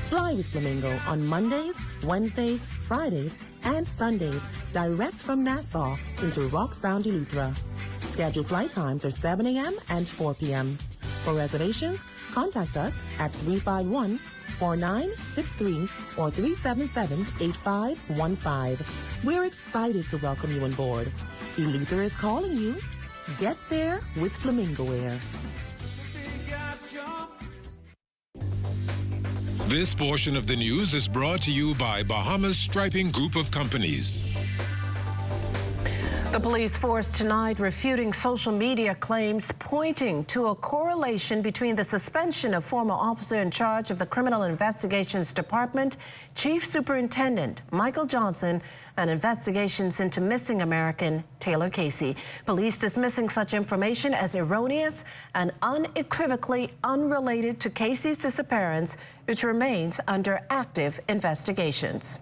Fly with Flamingo on Mondays, Wednesdays, Fridays, and Sundays, direct from Nassau into Rock Sound, Eleuthera. Scheduled flight times are 7 a.m. and 4 p.m. For reservations, contact us at 351-4963 or 377-8515. We're excited to welcome you on board. Eleuthera is calling you. Get there with Flamingo Wear. This portion of the news is brought to you by Bahamas Striping Group of Companies. The police force tonight refuting social media claims pointing to a correlation between the suspension of former officer in charge of the Criminal Investigations Department, Chief Superintendent Michael Johnson, and investigations into missing American Taylor Casey. Police dismissing such information as erroneous and unequivocally unrelated to Casey's disappearance, which remains under active investigations.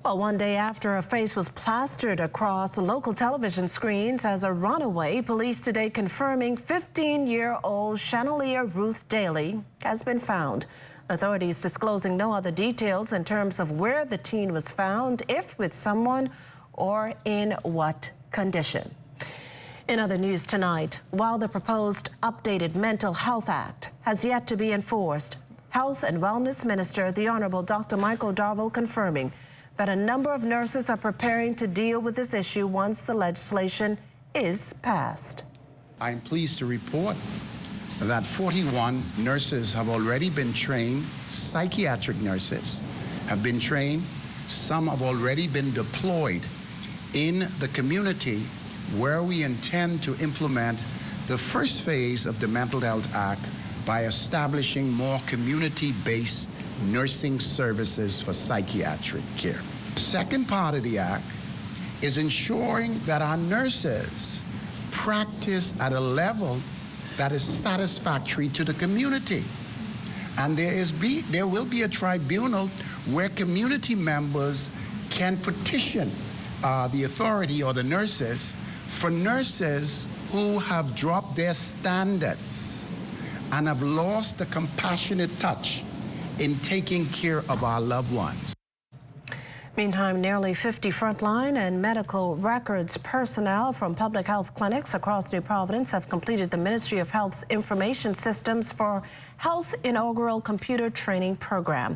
Well, one day after her face was plastered across local television screens as a runaway, police today confirming 15-year-old Channelia Ruth Daly has been found. Authorities disclosing no other details in terms of where the teen was found, if with someone, or in what condition. In other news tonight, while the proposed updated Mental Health Act has yet to be enforced, Health and Wellness Minister, the Honorable Dr. Michael Darville, confirming that a number of nurses are preparing to deal with this issue once the legislation is passed. I'm pleased to report that 41 nurses have already been trained. Psychiatric nurses have been trained. Some have already been deployed in the community, where we intend to implement the first phase of the Mental Health Act by establishing more community-based nursing services for psychiatric care. The second part of the act is ensuring that our nurses practice at a level that is satisfactory to the community. And there will be a tribunal where community members can petition the authority or the nurses for nurses who have dropped their standards and have lost the compassionate touch in taking care of our loved ones. Meantime, nearly 50 frontline and medical records personnel from public health clinics across New Providence have completed the Ministry of Health's Information Systems for Health inaugural computer training program.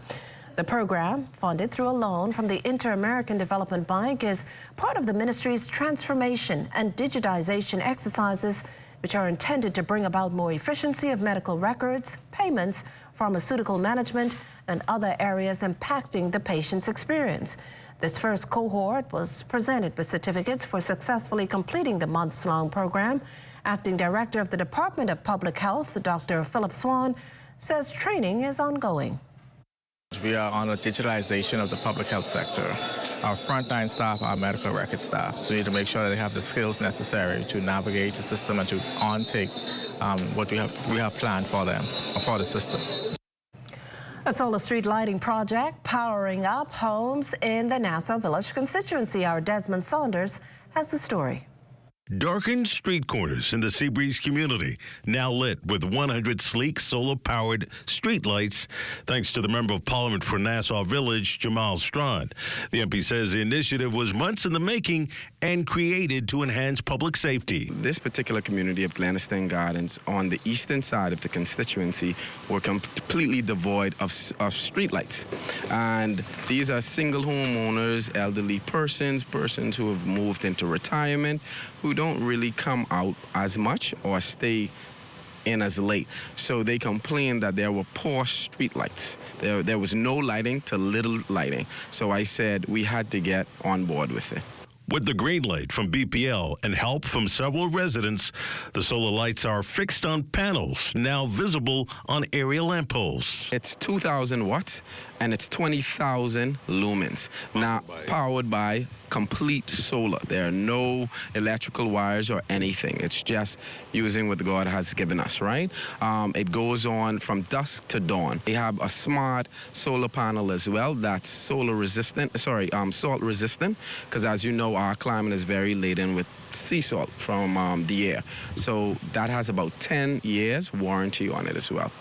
The program, funded through a loan from the Inter-American Development Bank, is part of the ministry's transformation and digitization exercises, which are intended to bring about more efficiency of medical records, payments, pharmaceutical management, and other areas impacting the patient's experience. This first cohort was presented with certificates for successfully completing the months-long program. Acting Director of the Department of Public Health, Dr. Philip Swan, says training is ongoing. We are on a digitalization of the public health sector. Our frontline staff are medical record staff, so we need to make sure that they have the skills necessary to navigate the system and to take what we have planned for them, or for the system. A solar street lighting project powering up homes in the Nassau Village constituency. Our Desmond Saunders has the story. Darkened street corners in the Seabreeze community now lit with 100 sleek solar-powered streetlights, thanks to the Member of Parliament for Nassau Village, Jamal Strand. The MP says the initiative was months in the making and created to enhance public safety. This particular community of Gleniston Gardens on the eastern side of the constituency were completely devoid of streetlights. And these are single homeowners, elderly persons who have moved into retirement, who don't really come out as much or stay in as late. So they complained that there were poor street lights. There was no lighting to little lighting. So I said we had to get on board with it. With the green light from BPL and help from several residents, the solar lights are fixed on panels, now visible on area lamp poles. It's 2,000 watts and it's 20,000 lumens. Now, powered by complete solar. There are no electrical wires or anything. It's just using what God has given us, right? It goes on from dusk to dawn. We have a smart solar panel as well that's salt resistant, because as you know, our climate is very laden with sea salt from the air. So that has about 10 years warranty on it as well.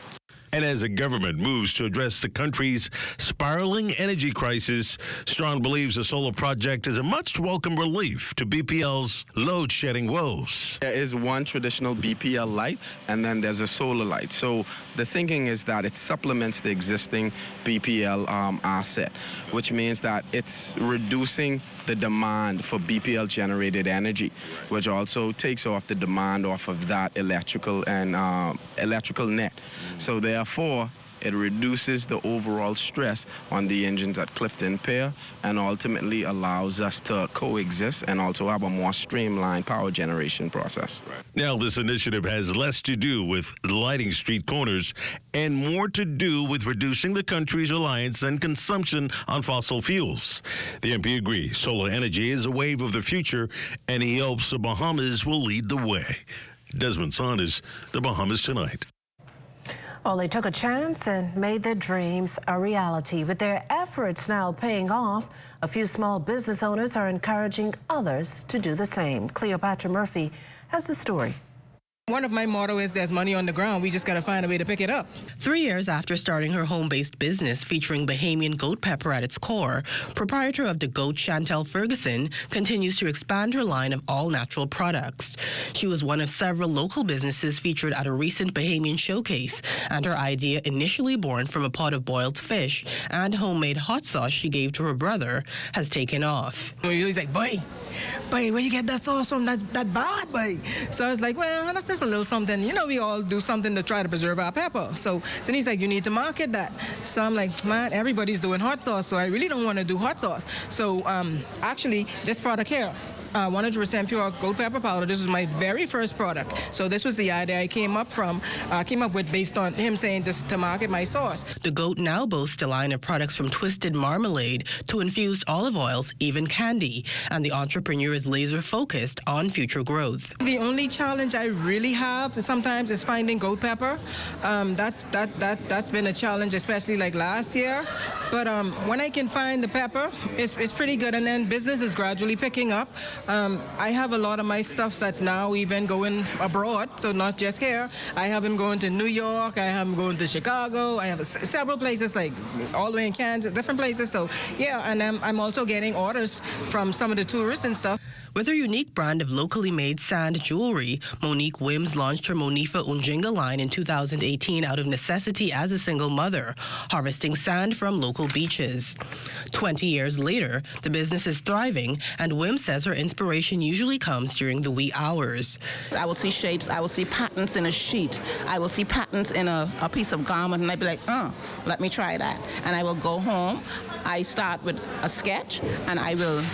And as the government moves to address the country's spiraling energy crisis, Strong believes the solar project is a much welcome relief to BPL's load-shedding woes. There is one traditional BPL light, and then there's a solar light. So the thinking is that it supplements the existing BPL asset, which means that it's reducing the demand for BPL-generated energy, which also takes off the demand off of that electrical net. So therefore, it reduces the overall stress on the engines at Clifton Pier and ultimately allows us to coexist and also have a more streamlined power generation process. Now, this initiative has less to do with lighting street corners and more to do with reducing the country's reliance and consumption on fossil fuels. The MP agrees solar energy is a wave of the future, and he hopes the Bahamas will lead the way. Desmond Saunders, the Bahamas Tonight. Well, they took a chance and made their dreams a reality. With their efforts now paying off, a few small business owners are encouraging others to do the same. Cleopatra Murphy has the story. One of my motto is there's money on the ground. We just got to find a way to pick it up. 3 years after starting her home-based business featuring Bahamian goat pepper at its core, proprietor of the Goat Chantel Ferguson continues to expand her line of all-natural products. She was one of several local businesses featured at a recent Bahamian showcase, and her idea, initially born from a pot of boiled fish and homemade hot sauce she gave to her brother, has taken off. He's like, boy, where you get that sauce from? That's that bad, boy. So I was like, well, that's just a little something. You know, we all do something to try to preserve our pepper. So then he's like, you need to market that. So I'm like, man, everybody's doing hot sauce, so I really don't want to do hot sauce. So actually, this product here, 100% pure goat pepper powder. This was my very first product. So this was the idea I came up with based on him saying this to market my sauce. The Goat now boasts a line of products from twisted marmalade to infused olive oils, even candy. And the entrepreneur is laser focused on future growth. The only challenge I really have sometimes is finding goat pepper. That's been a challenge, especially like last year. But when I can find the pepper, it's pretty good. And then business is gradually picking up. I have a lot of my stuff that's now even going abroad, so not just here. I have them going to New York, I have them going to Chicago, I have several places, like all the way in Kansas, different places. So yeah, and I'm also getting orders from some of the tourists and stuff. With her unique brand of locally made sand jewelry, Monique Wims launched her Monifa Unjinga line in 2018 out of necessity as a single mother, harvesting sand from local beaches. 20 years later, the business is thriving, and Wims says her inspiration usually comes during the wee hours. I will see shapes, I will see patterns in a sheet, I will see patterns in a piece of garment, and I'd be like, let me try that. And I will go home, I start with a sketch, and I will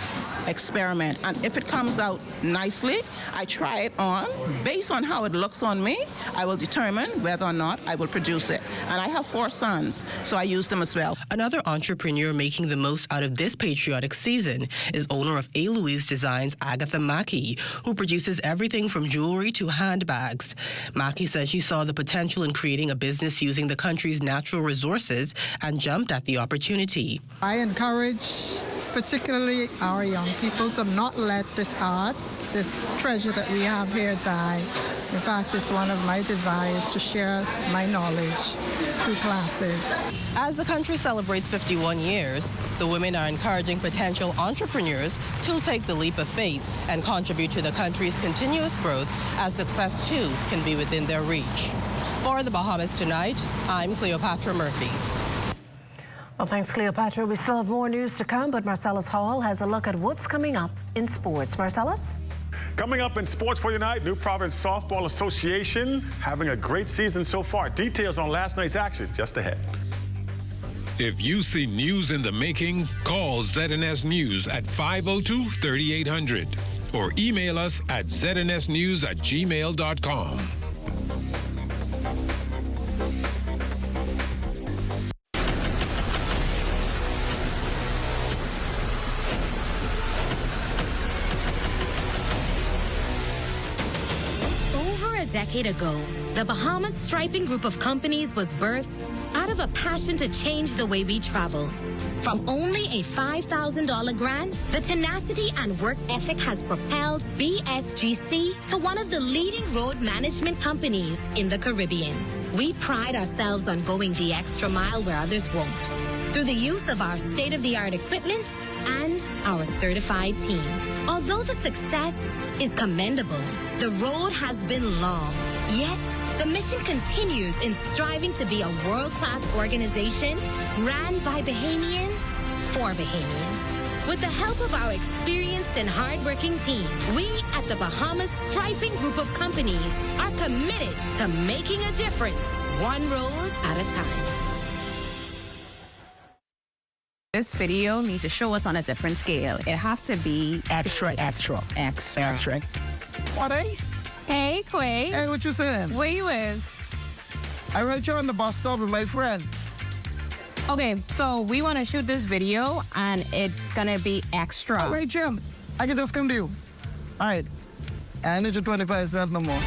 experiment, and if it comes out nicely, I try it on. Based on how it looks on me, I will determine whether or not I will produce it. And I have 4 sons, so I use them as well. Another entrepreneur making the most out of this patriotic season is owner of A. Louise Designs, Agatha Mackey, who produces everything from jewelry to handbags. Mackey says she saw the potential in creating a business using the country's natural resources and jumped at the opportunity. I encourage particularly our young people to not let this art this treasure that we have here, Di. In fact, it's one of my desires to share my knowledge through classes. As the country celebrates 51 years, the women are encouraging potential entrepreneurs to take the leap of faith and contribute to the country's continuous growth, as success too can be within their reach. For the Bahamas Tonight, I'm Cleopatra Murphy. Well, thanks, Cleopatra. We still have more news to come, but Marcellus Hall has a look at what's coming up in sports. Marcellus? Coming up in sports for you tonight, New Providence Softball Association having a great season so far. Details on last night's action just ahead. If you see news in the making, call ZNS News at 502-3800 or email us at znsnews@gmail.com. A decade ago, the Bahamas Striping Group of companies was birthed out of a passion to change the way we travel. From only a $5,000 grant, the tenacity and work ethic has propelled BSGC to one of the leading road management companies in the Caribbean. We pride ourselves on going the extra mile where others won't, through the use of our state-of-the-art equipment and our certified team. Although the success is commendable, the road has been long. Yet, the mission continues in striving to be a world-class organization ran by Bahamians for Bahamians. With the help of our experienced and hardworking team, we at the Bahamas Striping Group of companies are committed to making a difference, one road at a time. This video needs to show us on a different scale. It has to be extra. What, eh? Hey, Quay. Hey, what you saying? Where you is? I read you on the bus stop with my friend. Okay, so we want to shoot this video, and it's gonna be extra. All right, Jim. I can just come to you. All right. I need you 25 cents no more.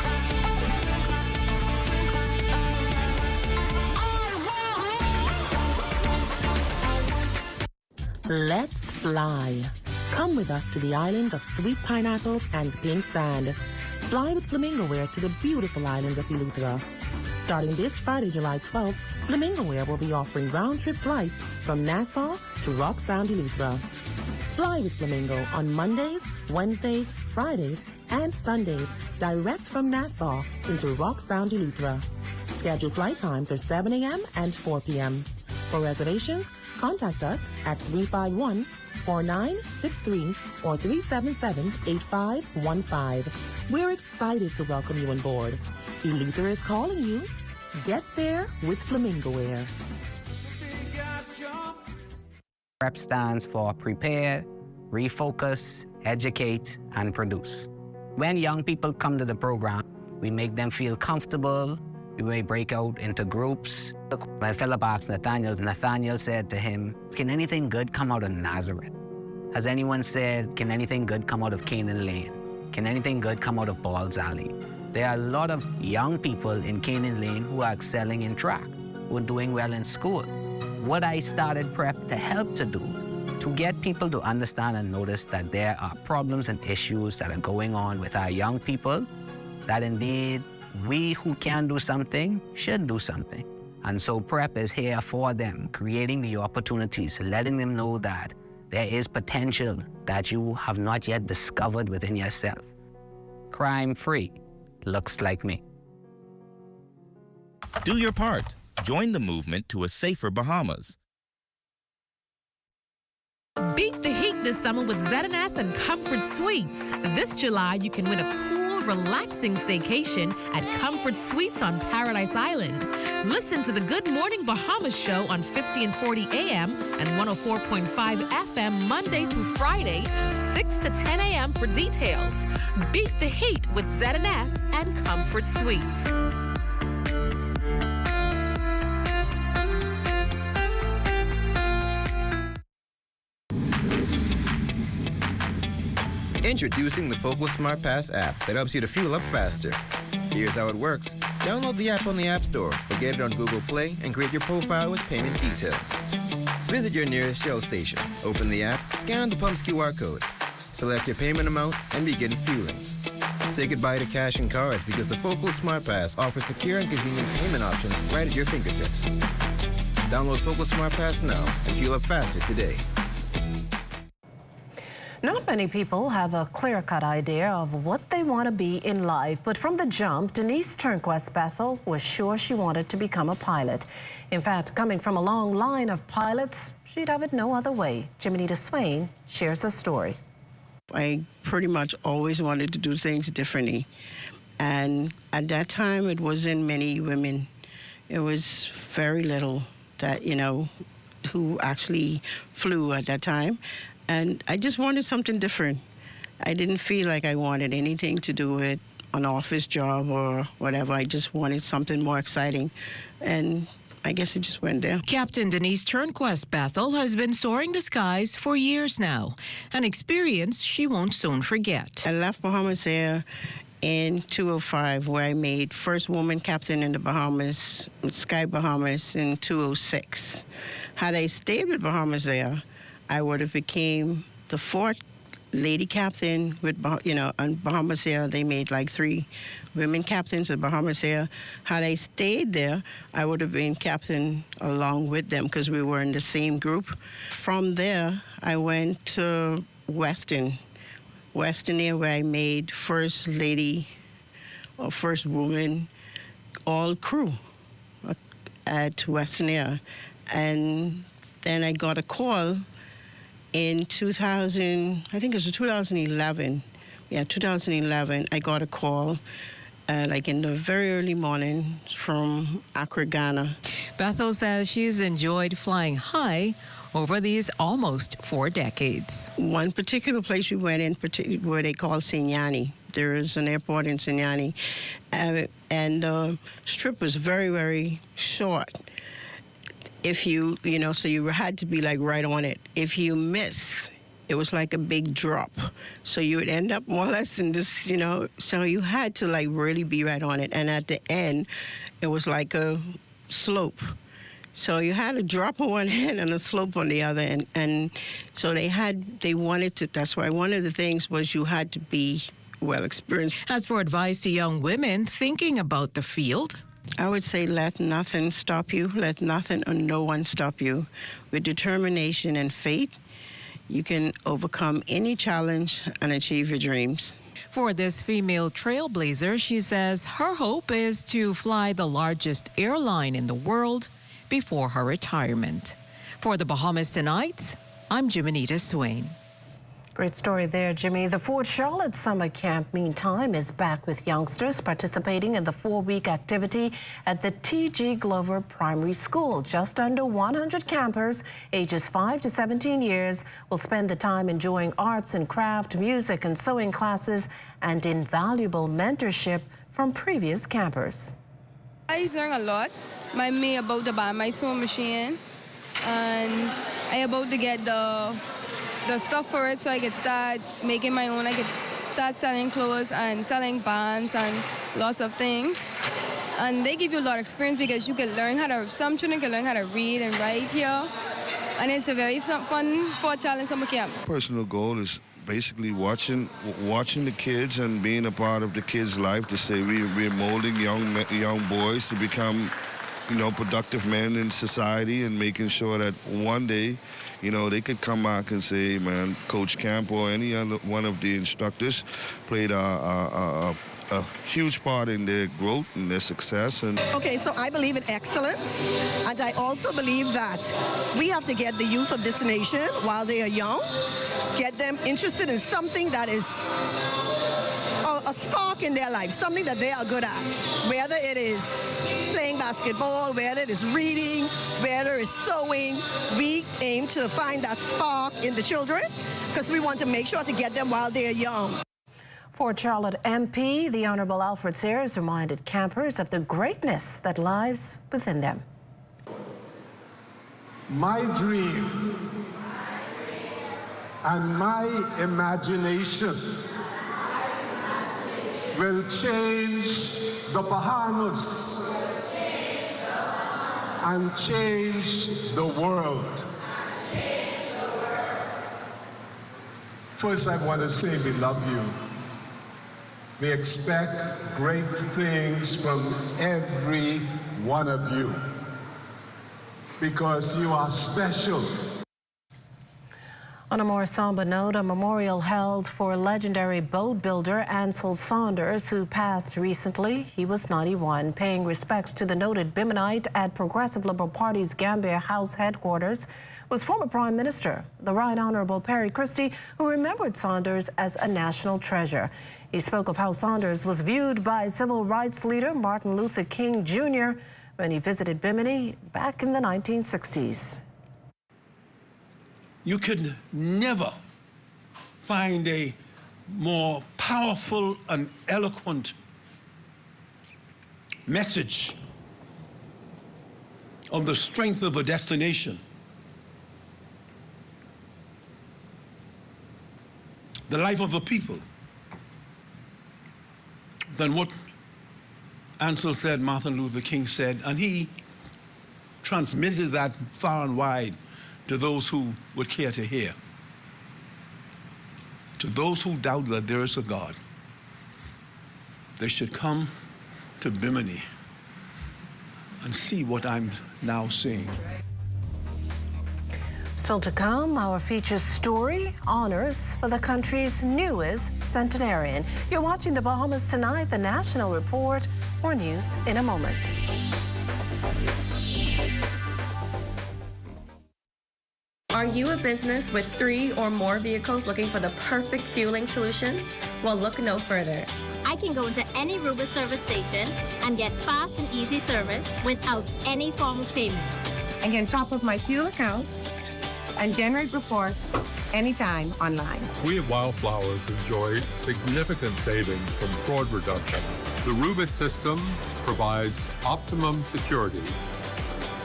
Let's fly. Come with us to the island of sweet pineapples and pink sand. Fly with Flamingo Wear to the beautiful islands of Eleuthera. Starting this Friday, July 12th, Flamingo Wear will be offering round-trip flights from Nassau to Rock Sound, Eleuthera. Fly with Flamingo on Mondays, Wednesdays, Fridays, and Sundays, direct from Nassau into Rock Sound, Eleuthera. Scheduled flight times are 7 a.m. and 4 p.m. For reservations, contact us at 351-4963 or 377-8515. We're excited to welcome you on board. Eleuthera is calling you. Get there with Flamingo Wear. PREP stands for Prepare, Refocus, Educate, and Produce. When young people come to the program, we make them feel comfortable. We may break out into groups. When Philip asked Nathaniel said to him, "Can anything good come out of Nazareth?" Has anyone said, "Can anything good come out of Canaan Lane? Can anything good come out of Ball's Alley?" There are a lot of young people in Canaan Lane who are excelling in track, who are doing well in school. What I started PREP to help to do, to get people to understand and notice that there are problems and issues that are going on with our young people, that indeed we who can do something should do something. And so PREP is here for them, creating the opportunities, letting them know that there is potential that you have not yet discovered within yourself. Crime-free looks like me. Do your part. Join the movement to a safer Bahamas. Beat the heat this summer with ZNS and Comfort Suites. This July, you can win a cool, relaxing staycation at Comfort Suites on Paradise Island. Listen to the Good Morning Bahamas show on 50 and 40 AM and 104.5 FM Monday through Friday, 6 to 10 AM for details. Beat the heat with ZNS and Comfort Suites. Introducing the Focal Smart Pass app that helps you to fuel up faster. Here's how it works. Download the app on the App Store or get it on Google Play and create your profile with payment details. Visit your nearest Shell station, open the app, scan the pump's QR code. select your payment amount, and begin fueling. Say goodbye to cash and cards because the Focal Smart Pass offers secure and convenient payment options right at your fingertips. Download Focal Smart Pass now and fuel up faster today. Not many people have a clear-cut idea of what they want to be in life, but from the jump, Denise Turnquest Bethel was sure she wanted to become a pilot. In fact, coming from a long line of pilots, she'd have it no other way. Jiminita Swain shares her story. I pretty much always wanted to do things differently. And at that time, it wasn't many women. It was very little that, who actually flew at that time. And I just wanted something different. I didn't feel like I wanted anything to do with an office job or whatever. I just wanted something more exciting. And I guess it just went there. Captain Denise Turnquest Bethel has been soaring the skies for years now, an experience she won't soon forget. I left Bahamas Air in 2005, where I made first woman captain in the Bahamas, Sky Bahamas, in 2006. Had I stayed with Bahamas Air, I would have became the fourth lady captain with, on Bahamas Air. They made like 3 women captains with Bahamas Air. Had I stayed there, I would have been captain along with them because we were in the same group. From there, I went to Western Air, where I made first lady or first woman all crew at Western Air. And then I got a call in 2000, I think it was 2011. Yeah, 2011, I got a call like in the very early morning from Accra, Ghana. Bethel says she's enjoyed flying high over these almost 4 decades. One particular place we went in, where they call Centenarian. There is an airport in Centenarian, and the strip was very, very short. If you so you had to be like right on it. If you miss, it was like a big drop. So you would end up more or less in this, so you had to like really be right on it. And at the end, it was like a slope. So you had a drop on one end and a slope on the other. And so they wanted to, that's why one of the things was you had to be well experienced. As for advice to young women thinking about the field, I would say let nothing stop you. Let nothing or no one stop you. With determination and faith, you can overcome any challenge and achieve your dreams. For this female trailblazer, she says her hope is to fly the largest airline in the world before her retirement. For the Bahamas Tonight, I'm Jiminita Swain. Great story there, Jimmy. The Fort Charlotte Summer Camp, meantime, is back with youngsters participating in the 4-week activity at the T.G. Glover Primary School. Just under 100 campers, ages 5 to 17 years, will spend the time enjoying arts and craft, music and sewing classes, and invaluable mentorship from previous campers. I learned a lot. Me about to buy my sewing machine, and I about to get the stuff for it so I could start making my own. I could start selling clothes and selling bands and lots of things. And they give you a lot of experience because you can learn some children can learn how to read and write here. And it's a very fun Fort Charlotte Summer Camp. Personal goal is basically watching the kids and being a part of the kids' life to say we're molding young boys to become, productive men in society and making sure that one day, they could come back and say, man, Coach Camp or any other one of the instructors played a huge part in their growth and their success. Okay, so I believe in excellence, and I also believe that we have to get the youth of this nation while they are young, get them interested in something that is a spark in their life, something that they are good at, whether it is playing basketball, whether it is reading, whether it's sewing. We aim to find that spark in the children because we want to make sure to get them while they're young. Fort Charlotte MP, the Honorable Alfred Sayers, reminded campers of the greatness that lies within them. My dream and my imagination will change the Bahamas and change the world. First, I want to say we love you. We expect great things from every one of you because you are special. On a more somber note, a memorial held for legendary boat builder Ansel Saunders, who passed recently. He was 91, paying respects to the noted Bimonite at Progressive Liberal Party's Gambia House headquarters was former Prime Minister, the Right Honourable Perry Christie, who remembered Saunders as a national treasure. He spoke of how Saunders was viewed by civil rights leader Martin Luther King Jr. when he visited Bimini back in the 1960s. You could never find a more powerful and eloquent message of the strength of a destination, the life of a people, than what Ansel said, Martin Luther King said, and he transmitted that far and wide to those who would care to hear. To those who doubt that there is a God, they should come to Bimini and see what I'm now seeing. Still to come, our feature story, honors for the country's newest centenarian. You're watching the Bahamas Tonight, the National Report. More news in a moment. Are you a business with 3 or more vehicles looking for the perfect fueling solution? Well, look no further. I can go to any Rubis service station and get fast and easy service without any form of payment. I can top up my fuel account and generate reports anytime online. We at Wildflowers enjoy significant savings from fraud reduction. The Rubis system provides optimum security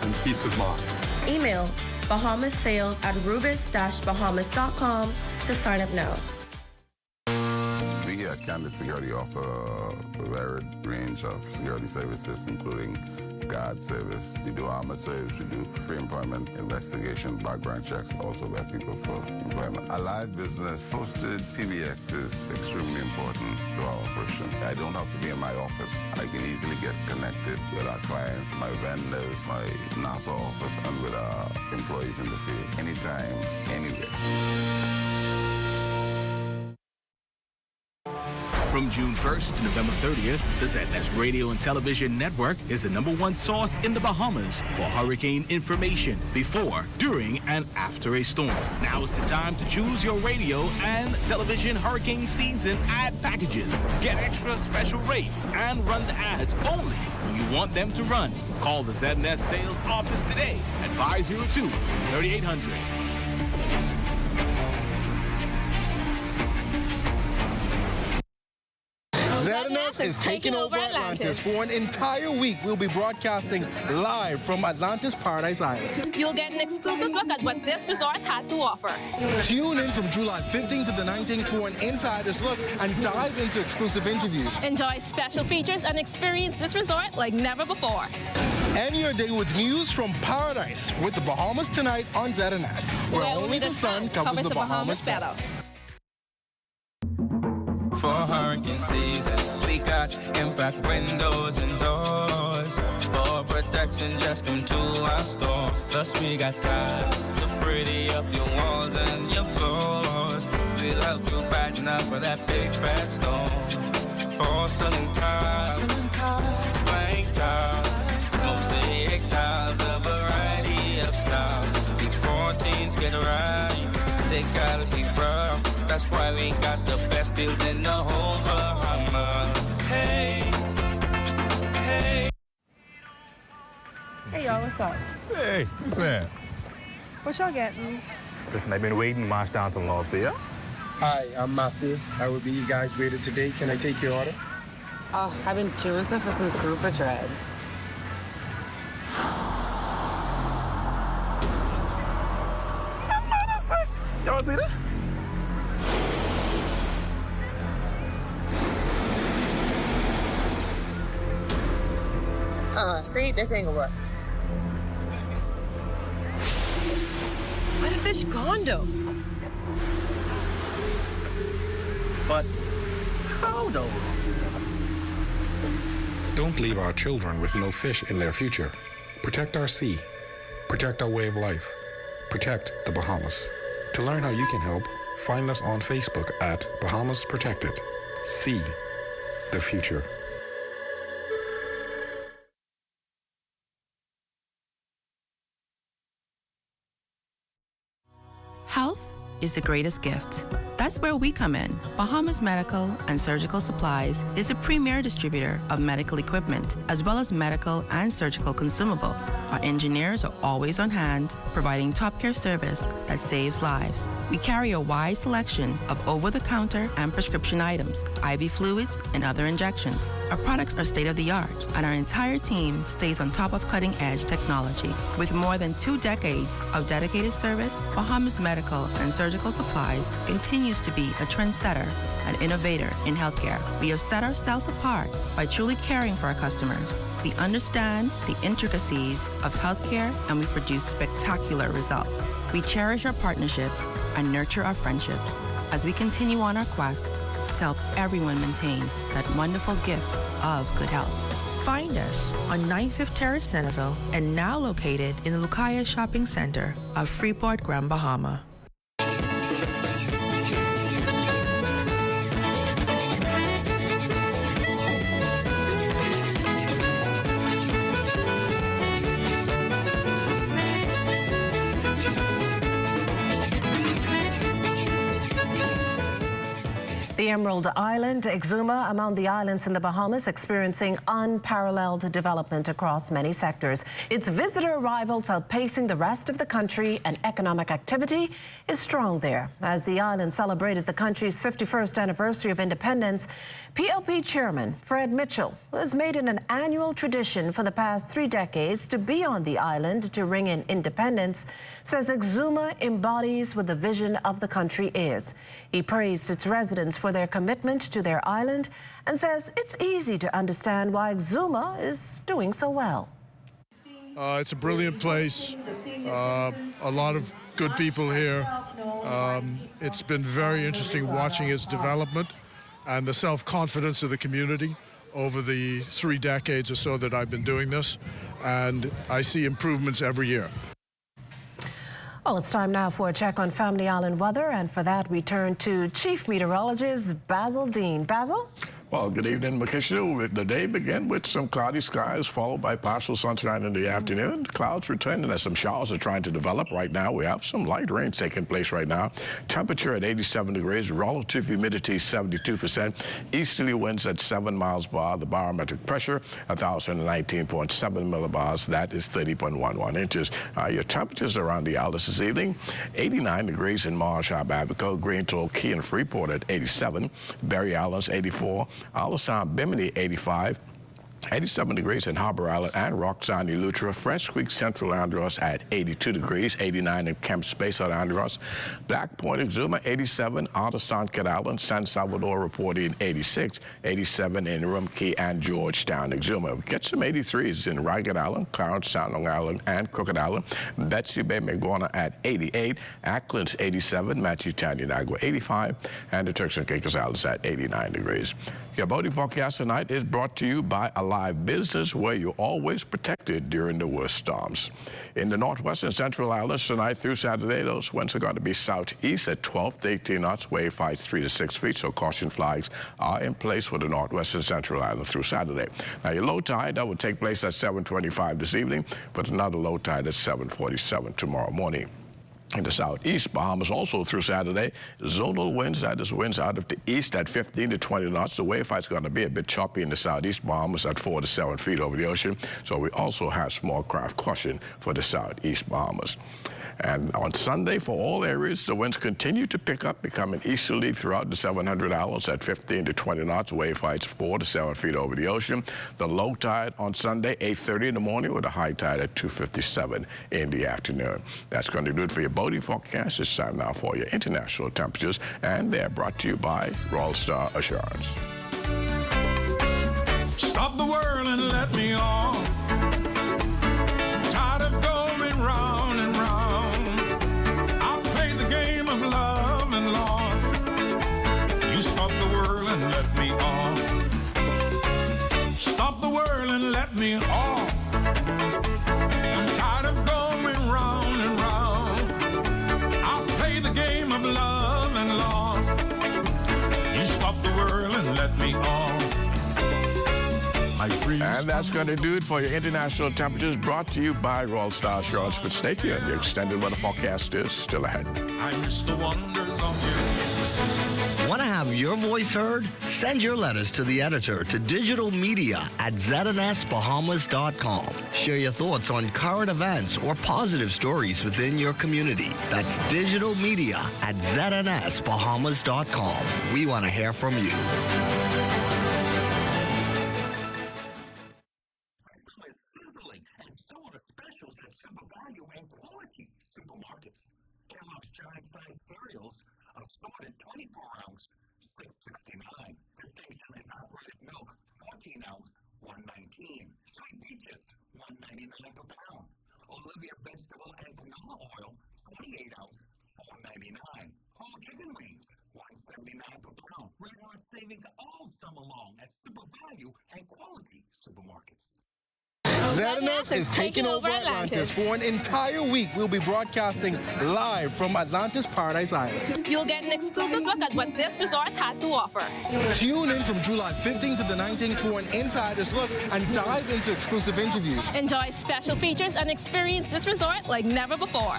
and peace of mind. Email bahamassales@rubis-bahamas.com to sign up now. We here at Cannabis Security offer a varied range of security services, including guard service. We do armored service. We do pre-employment investigation, background checks, also vet people for employment. A live business hosted PBX is extremely important to our operation. I don't have to be in my office. I can easily get connected with our clients, my vendors, my NASA office, and with our employees in the field, anytime, anywhere. From June 1st to November 30th, the ZNS Radio and Television Network is the #1 source in the Bahamas for hurricane information before, during, and after a storm. Now is the time to choose your radio and television hurricane season ad packages. Get extra special rates and run the ads only when you want them to run. Call the ZNS sales office today at 502-3800. ZNS is taking over Atlantis. For an entire week, we'll be broadcasting live from Atlantis Paradise Island. You'll get an exclusive look at what this resort has to offer. Tune in from July 15th to the 19th for an insider's look and dive into exclusive interviews. Enjoy special features and experience this resort like never before. End your day with news from paradise with the Bahamas Tonight on ZNS, where only the sun covers the Bahamas better. For hurricane season, we got impact windows and doors. For protection, just come to our store. Plus we got tiles to pretty up your walls and your floors. We'll help you brighten up for that big bad storm. Porcelain tiles, blank tiles, mosaic tiles, a variety of styles. Before teens get right, they gotta be rough. That's why we got the best deals in the whole Bahamas. Hey, hey. Hey y'all, what's up? Hey, what's that? What y'all getting? Listen, I've been waiting to march down some lobs here. Hi, I'm Matthew. I will be you guys waiter today. Can I take your order? Oh, I've been chewing for some grouper dread. Y'all see this? See, this ain't gonna work. Where the fish gone, though? But how though? Don't leave our children with no fish in their future. Protect our sea. Protect our way of life. Protect the Bahamas. To learn how you can help, find us on Facebook at Bahamas Protected. See the future. Health is the greatest gift. That's where we come in. Bahamas Medical and Surgical Supplies is a premier distributor of medical equipment, as well as medical and surgical consumables. Our engineers are always on hand, providing top care service that saves lives. We carry a wide selection of over-the-counter and prescription items, IV fluids, and other injections. Our products are state-of-the-art, and our entire team stays on top of cutting-edge technology. With more than 2 decades of dedicated service, Bahamas Medical and Surgical Supplies continues to be a trendsetter and innovator in healthcare. We have set ourselves apart by truly caring for our customers. We understand the intricacies of healthcare, and we produce spectacular results. We cherish our partnerships and nurture our friendships as we continue on our quest to help everyone maintain that wonderful gift of good health. Find us on 95th Terrace, Centerville, and now located in the Lucaya Shopping Center of Freeport, Grand Bahama. The Emerald Island, Exuma, among the islands in the Bahamas, experiencing unparalleled development across many sectors. Its visitor arrivals outpacing the rest of the country, and economic activity is strong there. As the island celebrated the country's 51st anniversary of independence, PLP Chairman Fred Mitchell has made it an annual tradition for the past 3 decades to be on the island to ring in independence, says Exuma embodies what the vision of the country is. He praised its residents for their commitment to their island and says it's easy to understand why Exuma is doing so well. It's a brilliant place, a lot of good people here. It's been very interesting watching its development and the self-confidence of the community over the 3 decades or so that I've been doing this, and I see improvements every year. Well, it's time now for a check on Family Island weather, and for that we turn to Chief Meteorologist Basil Dean. Basil? Well, good evening, Makisha. The day began with some cloudy skies, followed by partial sunshine in the afternoon. Clouds returning as some showers are trying to develop right now. We have some light rain taking place right now. Temperature at 87 degrees, relative humidity 72%, easterly winds at 7 miles per hour. The barometric pressure, 1,019.7 millibars. That is 30.11 inches. Your temperatures around the island this evening, 89 degrees in Marshall, Abaco, Greentoll, Key, and Freeport at 87, Berry Islands 84, Alisan, Bimini 85, 87 degrees in Harbor Island and Roxanne, Eleuthera, Fresh Creek, Central Andros at 82 degrees, 89 in Kemp Space on Andros, Black Point, Exuma 87, Artistan, Cat Island, San Salvador reporting 86, 87 in Rumkey and Georgetown, Exuma. We get some 83s in Ragged Island, Clarence, San Long Island, and Crooked Island, Betsy Bay, Megona at 88, Acklands 87, Matthew-Town, Unagua 85, and the Turks and Caicos Islands at 89 degrees. Your boating forecast tonight is brought to you by Alive Business, where you're always protected during the worst storms. In the northwest and central islands tonight through Saturday, those winds are going to be southeast at 12 to 18 knots, wave heights 3 to 6 feet, so caution flags are in place for the northwest and central islands through Saturday. Now, your low tide, that will take place at 7:25 this evening, but another low tide at 7:47 tomorrow morning. In the southeast, Bahamas also through Saturday, zonal winds, that is winds out of the east at 15 to 20 knots. The wave height's going to be a bit choppy in the southeast Bahamas at 4 to 7 feet over the ocean. So we also have small craft caution for the southeast Bahamas. And on Sunday, for all areas, the winds continue to pick up, becoming easterly throughout the 700 islands at 15 to 20 knots. Wave heights 4 to 7 feet over the ocean. The low tide on Sunday, 8:30 in the morning, with a high tide at 2:57 in the afternoon. That's going to do it for your boating forecast. It's time now for your international temperatures, and they're brought to you by Royal Star Assurance. Stop the world and let me on. Tired of going round and round. I've played the game of love and loss. You stop the And that's going to do it for your international temperatures, brought to you by Royal Star Shorts. But stay tuned. The extended weather forecast is still ahead. I miss the wonders of your. Want to have your voice heard? Send your letters to the editor to digitalmedia@znsbahamas.com. Share your thoughts on current events or positive stories within your community. That's digitalmedia@znsbahamas.com. We want to hear from you. Assorted 24-ounce, $6.69. Distinction evaporated milk, 14-ounce, $1.19. Sweet peaches, $1.99 per pound. Olivia vegetable and canola oil, 48-ounce, $4.99. Whole chicken wings, $1.79 per pound. Red Hot savings all summer long at Super Value and Quality supermarkets. ZNS is taking over Atlantis. For an entire week, we'll be broadcasting live from Atlantis Paradise Island. You'll get an exclusive look at what this resort has to offer. Tune in from July 15th to the 19th for an insider's look and dive into exclusive interviews. Enjoy special features and experience this resort like never before.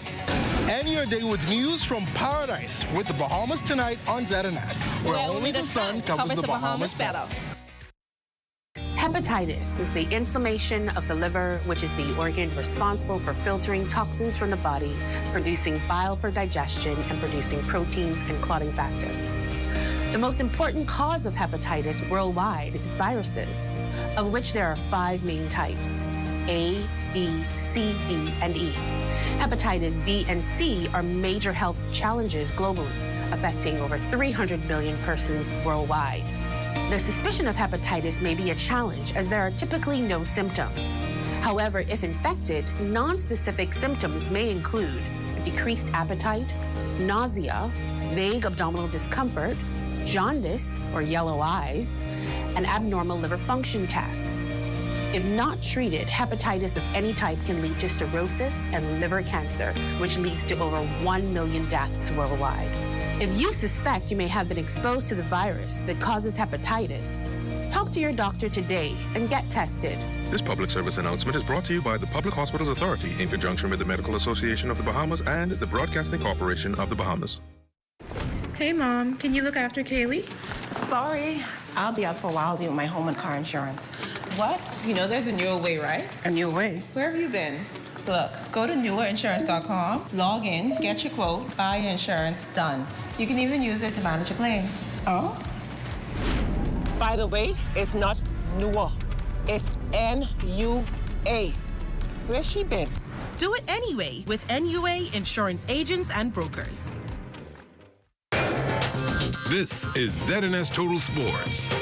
End your day with news from paradise with the Bahamas tonight on ZNS, where only the sun covers the Bahamas better. Hepatitis is the inflammation of the liver, which is the organ responsible for filtering toxins from the body, producing bile for digestion, and producing proteins and clotting factors. The most important cause of hepatitis worldwide is viruses, of which there are 5 main types: A, B, C, D, and E. Hepatitis B and C are major health challenges globally, affecting over 300 million persons worldwide. The suspicion of hepatitis may be a challenge, as there are typically no symptoms. However, if infected, non-specific symptoms may include decreased appetite, nausea, vague abdominal discomfort, jaundice or yellow eyes, and abnormal liver function tests. If not treated, hepatitis of any type can lead to cirrhosis and liver cancer, which leads to over 1 million deaths worldwide. If you suspect you may have been exposed to the virus that causes hepatitis, talk to your doctor today and get tested. This public service announcement is brought to you by the Public Hospitals Authority in conjunction with the Medical Association of the Bahamas and the Broadcasting Corporation of the Bahamas. Hey, Mom, can you look after Kaylee? Sorry, I'll be out for a while doing my home and car insurance. What? You know there's a newer way, right? A new way? Where have you been? Look, go to newerinsurance.com, log in, get your quote, buy your insurance, done. You can even use it to manage your claim. Oh? By the way, it's not newer. It's N-U-A. Where's she been? Do it anyway with NUA Insurance Agents and Brokers. This is ZNS Total Sports.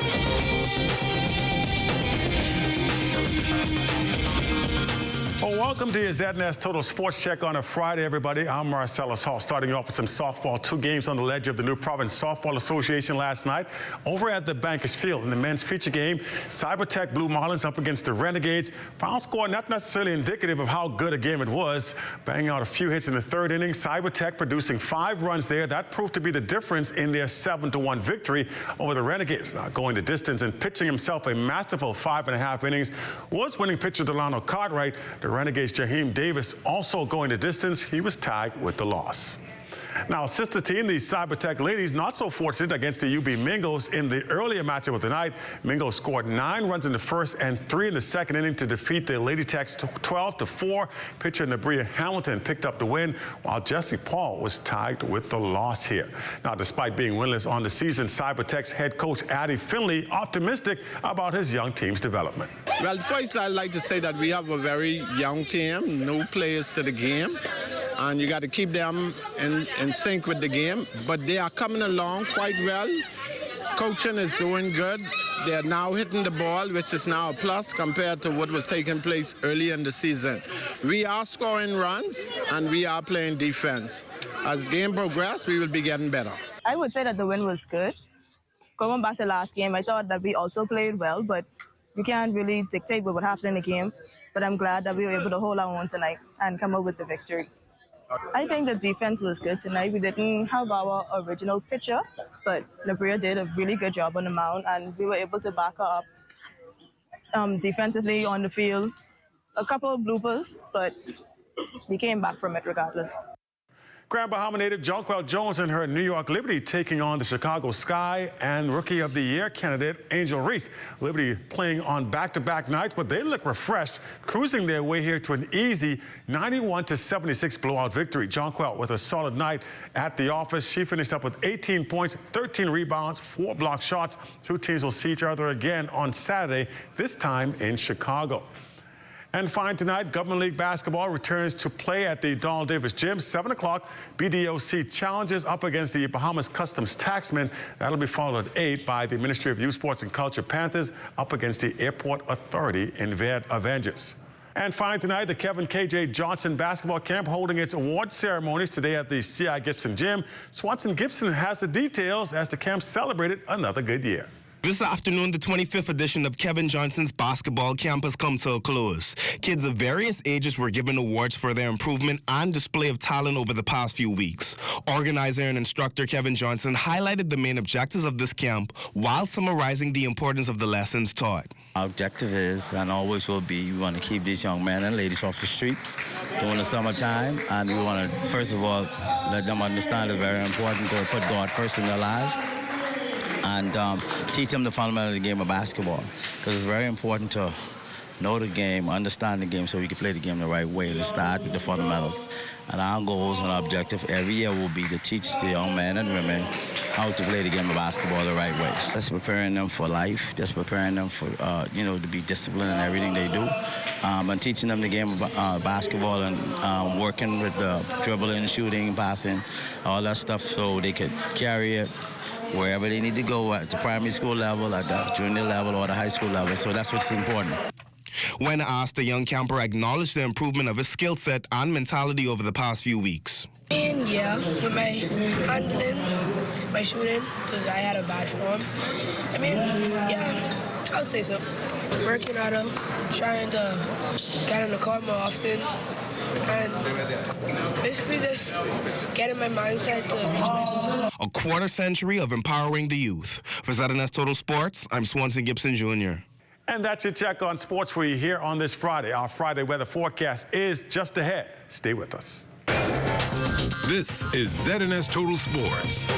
Well, welcome to your ZNS Total Sports Check on a Friday, everybody. I'm Marcellus Hall, starting you off with some softball. 2 games on the ledge of the New Providence Softball Association last night. Over at the Bankers Field in the men's feature game, Cybertech Blue Marlins up against the Renegades. Final score not necessarily indicative of how good a game it was. Banging out a few hits in the 3rd inning. Cybertech producing 5 runs there. That proved to be the difference in their 7-1 victory over the Renegades. Now going the distance and pitching himself a masterful 5.5 innings was winning pitcher Delano Cartwright. The Renegades' Jaheim Davis also going the distance. He was tagged with the loss. Now, sister team, the Cybertech ladies, not so fortunate against the UB Mingos in the earlier matchup of the night. Mingos scored 9 runs in the 1st and 3 in the 2nd inning to defeat the Lady Techs 12-4. Pitcher Nabria Hamilton picked up the win, while Jesse Paul was tagged with the loss here. Now, despite being winless on the season, Cybertech's head coach Addy Finley optimistic about his young team's development. Well, first, I'd like to say that we have a very young team, new players to the game. And you got to keep them in sync with the game. But they are coming along quite well. Coaching is doing good. They're now hitting the ball, which is now a plus compared to what was taking place early in the season. We are scoring runs, and we are playing defense. As the game progresses, we will be getting better. I would say that the win was good. Going back to last game, I thought that we also played well, but we can't really dictate what happened in the game. But I'm glad that we were able to hold our own tonight and come up with the victory. I think the defense was good tonight. We didn't have our original pitcher, but Nabria did a really good job on the mound, and we were able to back her up defensively on the field. A couple of bloopers, but we came back from it regardless. Grand Bahama native Jonquel Jones and her New York Liberty taking on the Chicago Sky and Rookie of the Year candidate Angel Reese. Liberty playing on back-to-back nights, but they look refreshed, cruising their way here to an easy 91-76 blowout victory. Jonquel with a solid night at the office. She finished up with 18 points, 13 rebounds, 4 block shots. Two teams will see each other again on Saturday, this time in Chicago. And fine tonight, Government League basketball returns to play at the Donald Davis Gym. 7 o'clock, BDOC challenges up against the Bahamas Customs Taxmen. That'll be followed at 8 by the Ministry of Youth, Sports and Culture Panthers up against the Airport Authority in Avengers. And fine tonight, the Kevin K.J. Johnson basketball camp holding its award ceremonies today at the C.I. Gibson Gym. Swanson Gibson has the details as the camp celebrated another good year. This afternoon, the 25th edition of Kevin Johnson's basketball camp has come to a close. Kids of various ages were given awards for their improvement and display of talent over the past few weeks. Organizer and instructor Kevin Johnson highlighted the main objectives of this camp while summarizing the importance of the lessons taught. Our objective is, and always will be, we want to keep these young men and ladies off the street during the summertime, and we want to, first of all, let them understand it's very important to put God first in their lives, and teach them the fundamental of the game of basketball, because it's very important to know the game, understand the game, so we can play the game the right way. To start with the fundamentals. And our goals and our objective every year will be to teach the young men and women how to play the game of basketball the right way. That's preparing them for life, just preparing them for, to be disciplined in everything they do, and teaching them the game of basketball and working with the dribbling, shooting, passing, all that stuff, so they could carry it wherever they need to go, at the primary school level, at the junior level, or the high school level. So that's what's important. When asked, the young camper acknowledged the improvement of his skill set and mentality over the past few weeks. And yeah, with my handling, my shooting, because I had a bad form. I mean, yeah, I'll say so. Working harder, trying to get in the court more often, and basically just getting my mindset to reach my goals. A quarter century of empowering the youth. For ZNS Total Sports, I'm Swanson Gibson Jr. And that's your check on sports for you here on this Friday. Our Friday weather forecast is just ahead. Stay with us. This is ZNS Total Sports.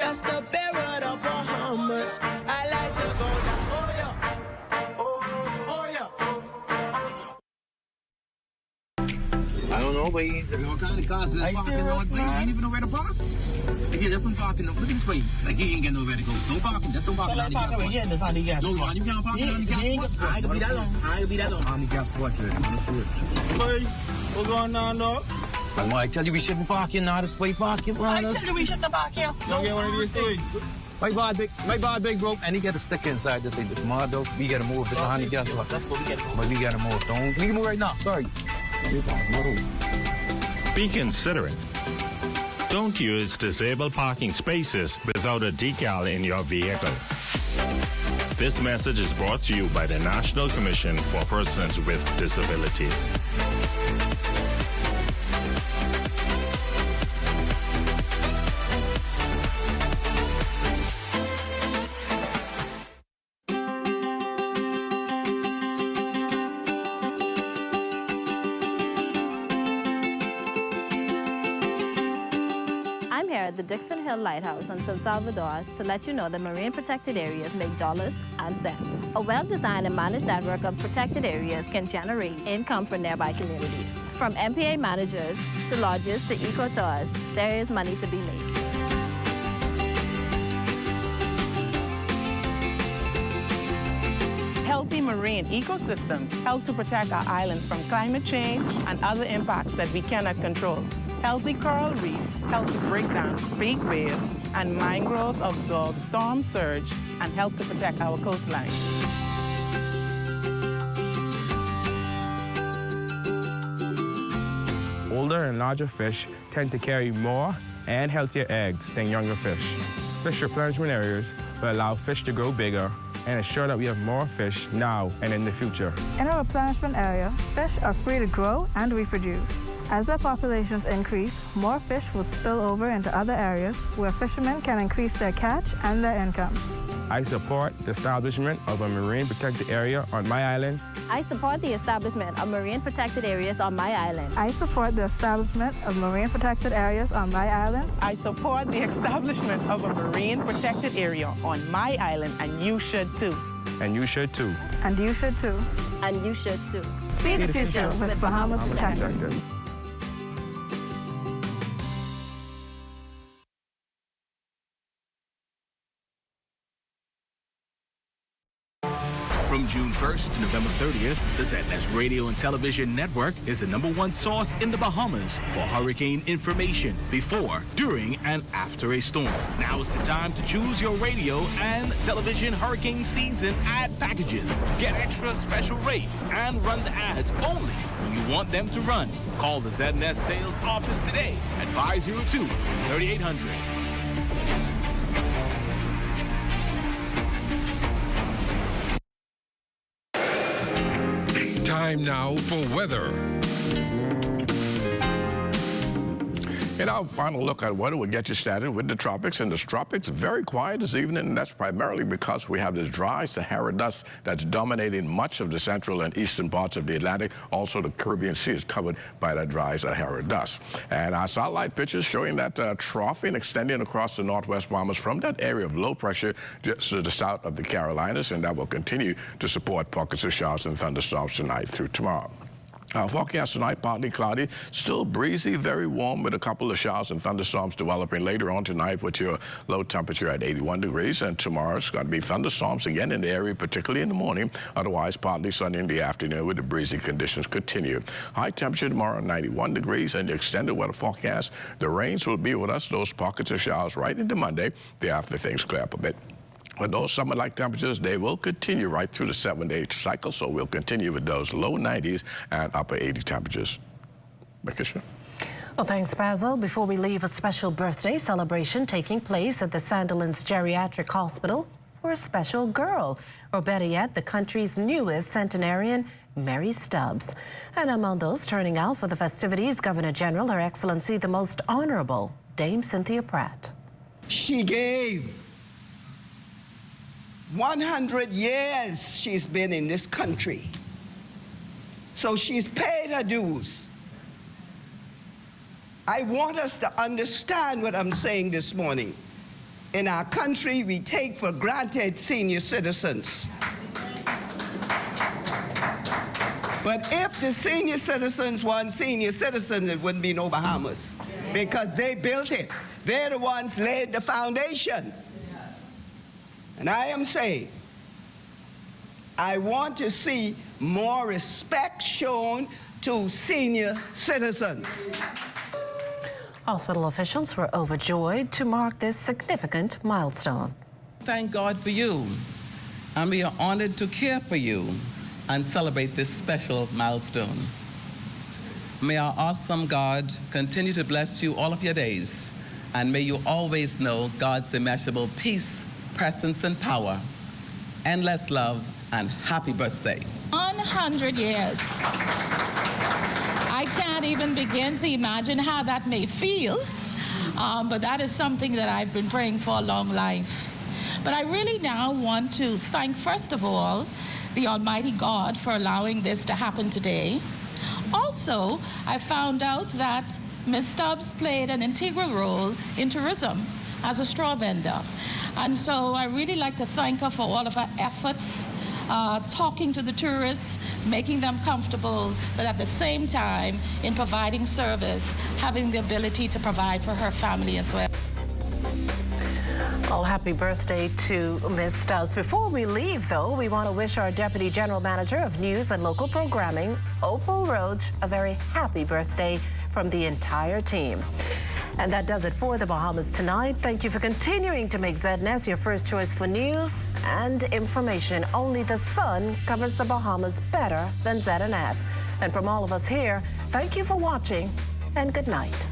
That's the bear of the Bahamas. I like to go down. I don't know, but there's all kind of cars in the parking lot. You ain't even know where to park. Yeah, that's no parking. Look at this way. Like, you ain't get nowhere to go. No parking. That's no parking. No parking. Yeah, that's handicap. No, you can't park in handicap spot. I ain't gonna be that long. I ain't gonna be that long. Handicap spot, here. Boy, what's going on, dog? I tell you we shouldn't park here now. This way parking. I tell you we shouldn't park here. Don't get one of these things. My bad big bro, and he got a sticker inside to say this mod though. We gotta move. This is a handicap spot. That's what we gotta move. But we gotta move. Don't we can move right now. Sorry. Be considerate. Don't use disabled parking spaces without a decal in your vehicle. This message is brought to you by the National Commission for Persons with Disabilities. the Dixon Hill Lighthouse on San Salvador to let you know that marine protected areas make dollars and cents. A well-designed and managed network of protected areas can generate income for nearby communities. From MPA managers to lodges to eco-tours, there is money to be made. Healthy marine ecosystems help to protect our islands from climate change and other impacts that we cannot control. Healthy coral reefs help to break down big waves, and mangroves absorb storm surge and help to protect our coastline. Older and larger fish tend to carry more and healthier eggs than younger fish. Fish replenishment areas will allow fish to grow bigger and ensure that we have more fish now and in the future. In our replenishment area, fish are free to grow and reproduce. As their populations increase, more fish will spill over into other areas where fishermen can increase their catch and their income. I support the establishment of a marine protected area on my island. I support the establishment of marine protected areas on my island. I support the establishment of marine protected areas on my island. I support the establishment of a marine protected area on my island, and you should too. And you should too. And you should too. And you should too. See the future with Bahamas Protected. From June 1st to November 30th, the ZNS Radio and Television Network is the #1 source in the Bahamas for hurricane information before, during, and after a storm. Now is the time to choose your radio and television hurricane season ad packages. Get extra special rates and run the ads only when you want them to run. Call the ZNS sales office today at 502-3800. Time now for weather. In our final look at weather, we'll get you started with the tropics. And the tropics very quiet this evening, and that's primarily because we have this dry Sahara dust that's dominating much of the central and eastern parts of the Atlantic. Also, the Caribbean Sea is covered by that dry Sahara dust. And our satellite pictures showing that troughing extending across the northwest Bahamas from that area of low pressure just to the south of the Carolinas, and that will continue to support pockets of showers and thunderstorms tonight through tomorrow. Our forecast tonight, partly cloudy, still breezy, very warm with a couple of showers and thunderstorms developing later on tonight with your low temperature at 81 degrees. And tomorrow it's going to be thunderstorms again in the area, particularly in the morning. Otherwise, partly sunny in the afternoon with the breezy conditions continue. High temperature tomorrow, 91 degrees. And the extended weather forecast, the rains will be with us, those pockets of showers right into Monday, after things clear up a bit. But those summer-like temperatures, they will continue right through the 7-day cycle, so we'll continue with those low 90s and upper 80 temperatures. Makisha. Well, thanks, Basil. Before we leave, a special birthday celebration taking place at the Sandilands Geriatric Hospital for a special girl, or better yet, the country's newest centenarian, Mary Stubbs. And among those turning out for the festivities, Governor General, Her Excellency, the Most Honorable Dame Cynthia Pratt. She gave 100 years she's been in this country. So she's paid her dues. I want us to understand what I'm saying this morning. In our country, we take for granted senior citizens. But if the senior citizens weren't senior citizens, it wouldn't be no Bahamas, because they built it. They're the ones laid the foundation. And I am saying, I want to see more respect shown to senior citizens. Hospital officials were overjoyed to mark this significant milestone. Thank God for you, and we are honored to care for you and celebrate this special milestone. May our awesome God continue to bless you all of your days, and may you always know God's immeasurable peace, presence, and power. Endless love, and happy birthday. 100 years. I can't even begin to imagine how that may feel, but that is something that I've been praying for a long life. But I really now want to thank, first of all, the Almighty God for allowing this to happen today. Also, I found out that Ms. Stubbs played an integral role in tourism as a straw vendor. And so I really like to thank her for all of her efforts, talking to the tourists, making them comfortable, but at the same time, in providing service, having the ability to provide for her family as well. Well, happy birthday to Ms. Stubbs. Before we leave, though, we want to wish our Deputy General Manager of News and Local Programming, Opal Roach, a very happy birthday from the entire team. And that does it for the Bahamas tonight. Thank you for continuing to make ZNS your first choice for news and information. Only the sun covers the Bahamas better than ZNS. And from all of us here, thank you for watching and good night.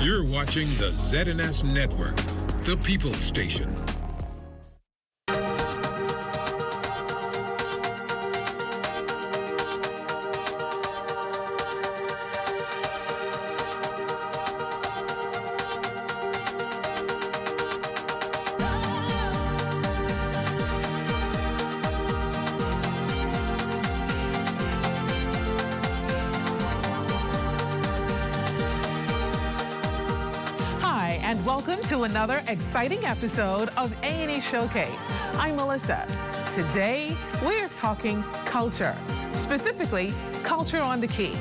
You're watching the ZNS Network, the People's Station. Welcome to another exciting episode of A&E Showcase. I'm Melissa. Today, we're talking culture, specifically Culture on the Key.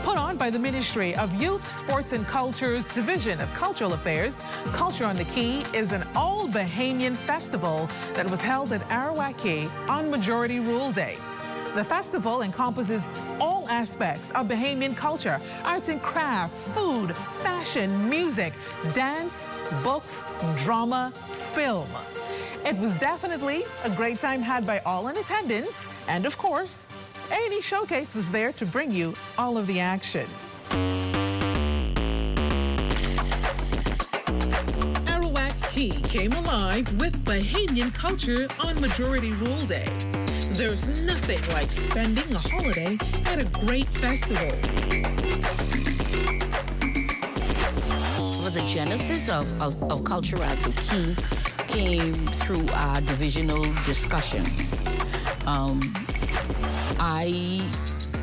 Put on by the Ministry of Youth, Sports and Culture's Division of Cultural Affairs, Culture on the Key is an all-Bahamian festival that was held at Arawak Key on Majority Rule Day. The festival encompasses all aspects of Bahamian culture: arts and craft, food, fashion, music, dance, books, drama, film. It was definitely a great time had by all in attendance, and of course, A&E Showcase was there to bring you all of the action. Arawak Key came alive with Bahamian culture on Majority Rule Day. There's nothing like spending a holiday at a great festival. Well, the genesis of Culture at the Key came through our divisional discussions. I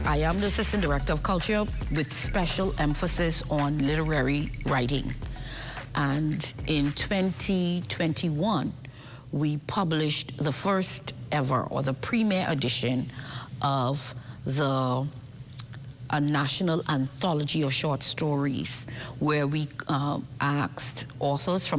am the Assistant Director of Culture with special emphasis on literary writing. And in 2021, we published the first ever, or the premier edition of a national anthology of short stories, where we asked authors from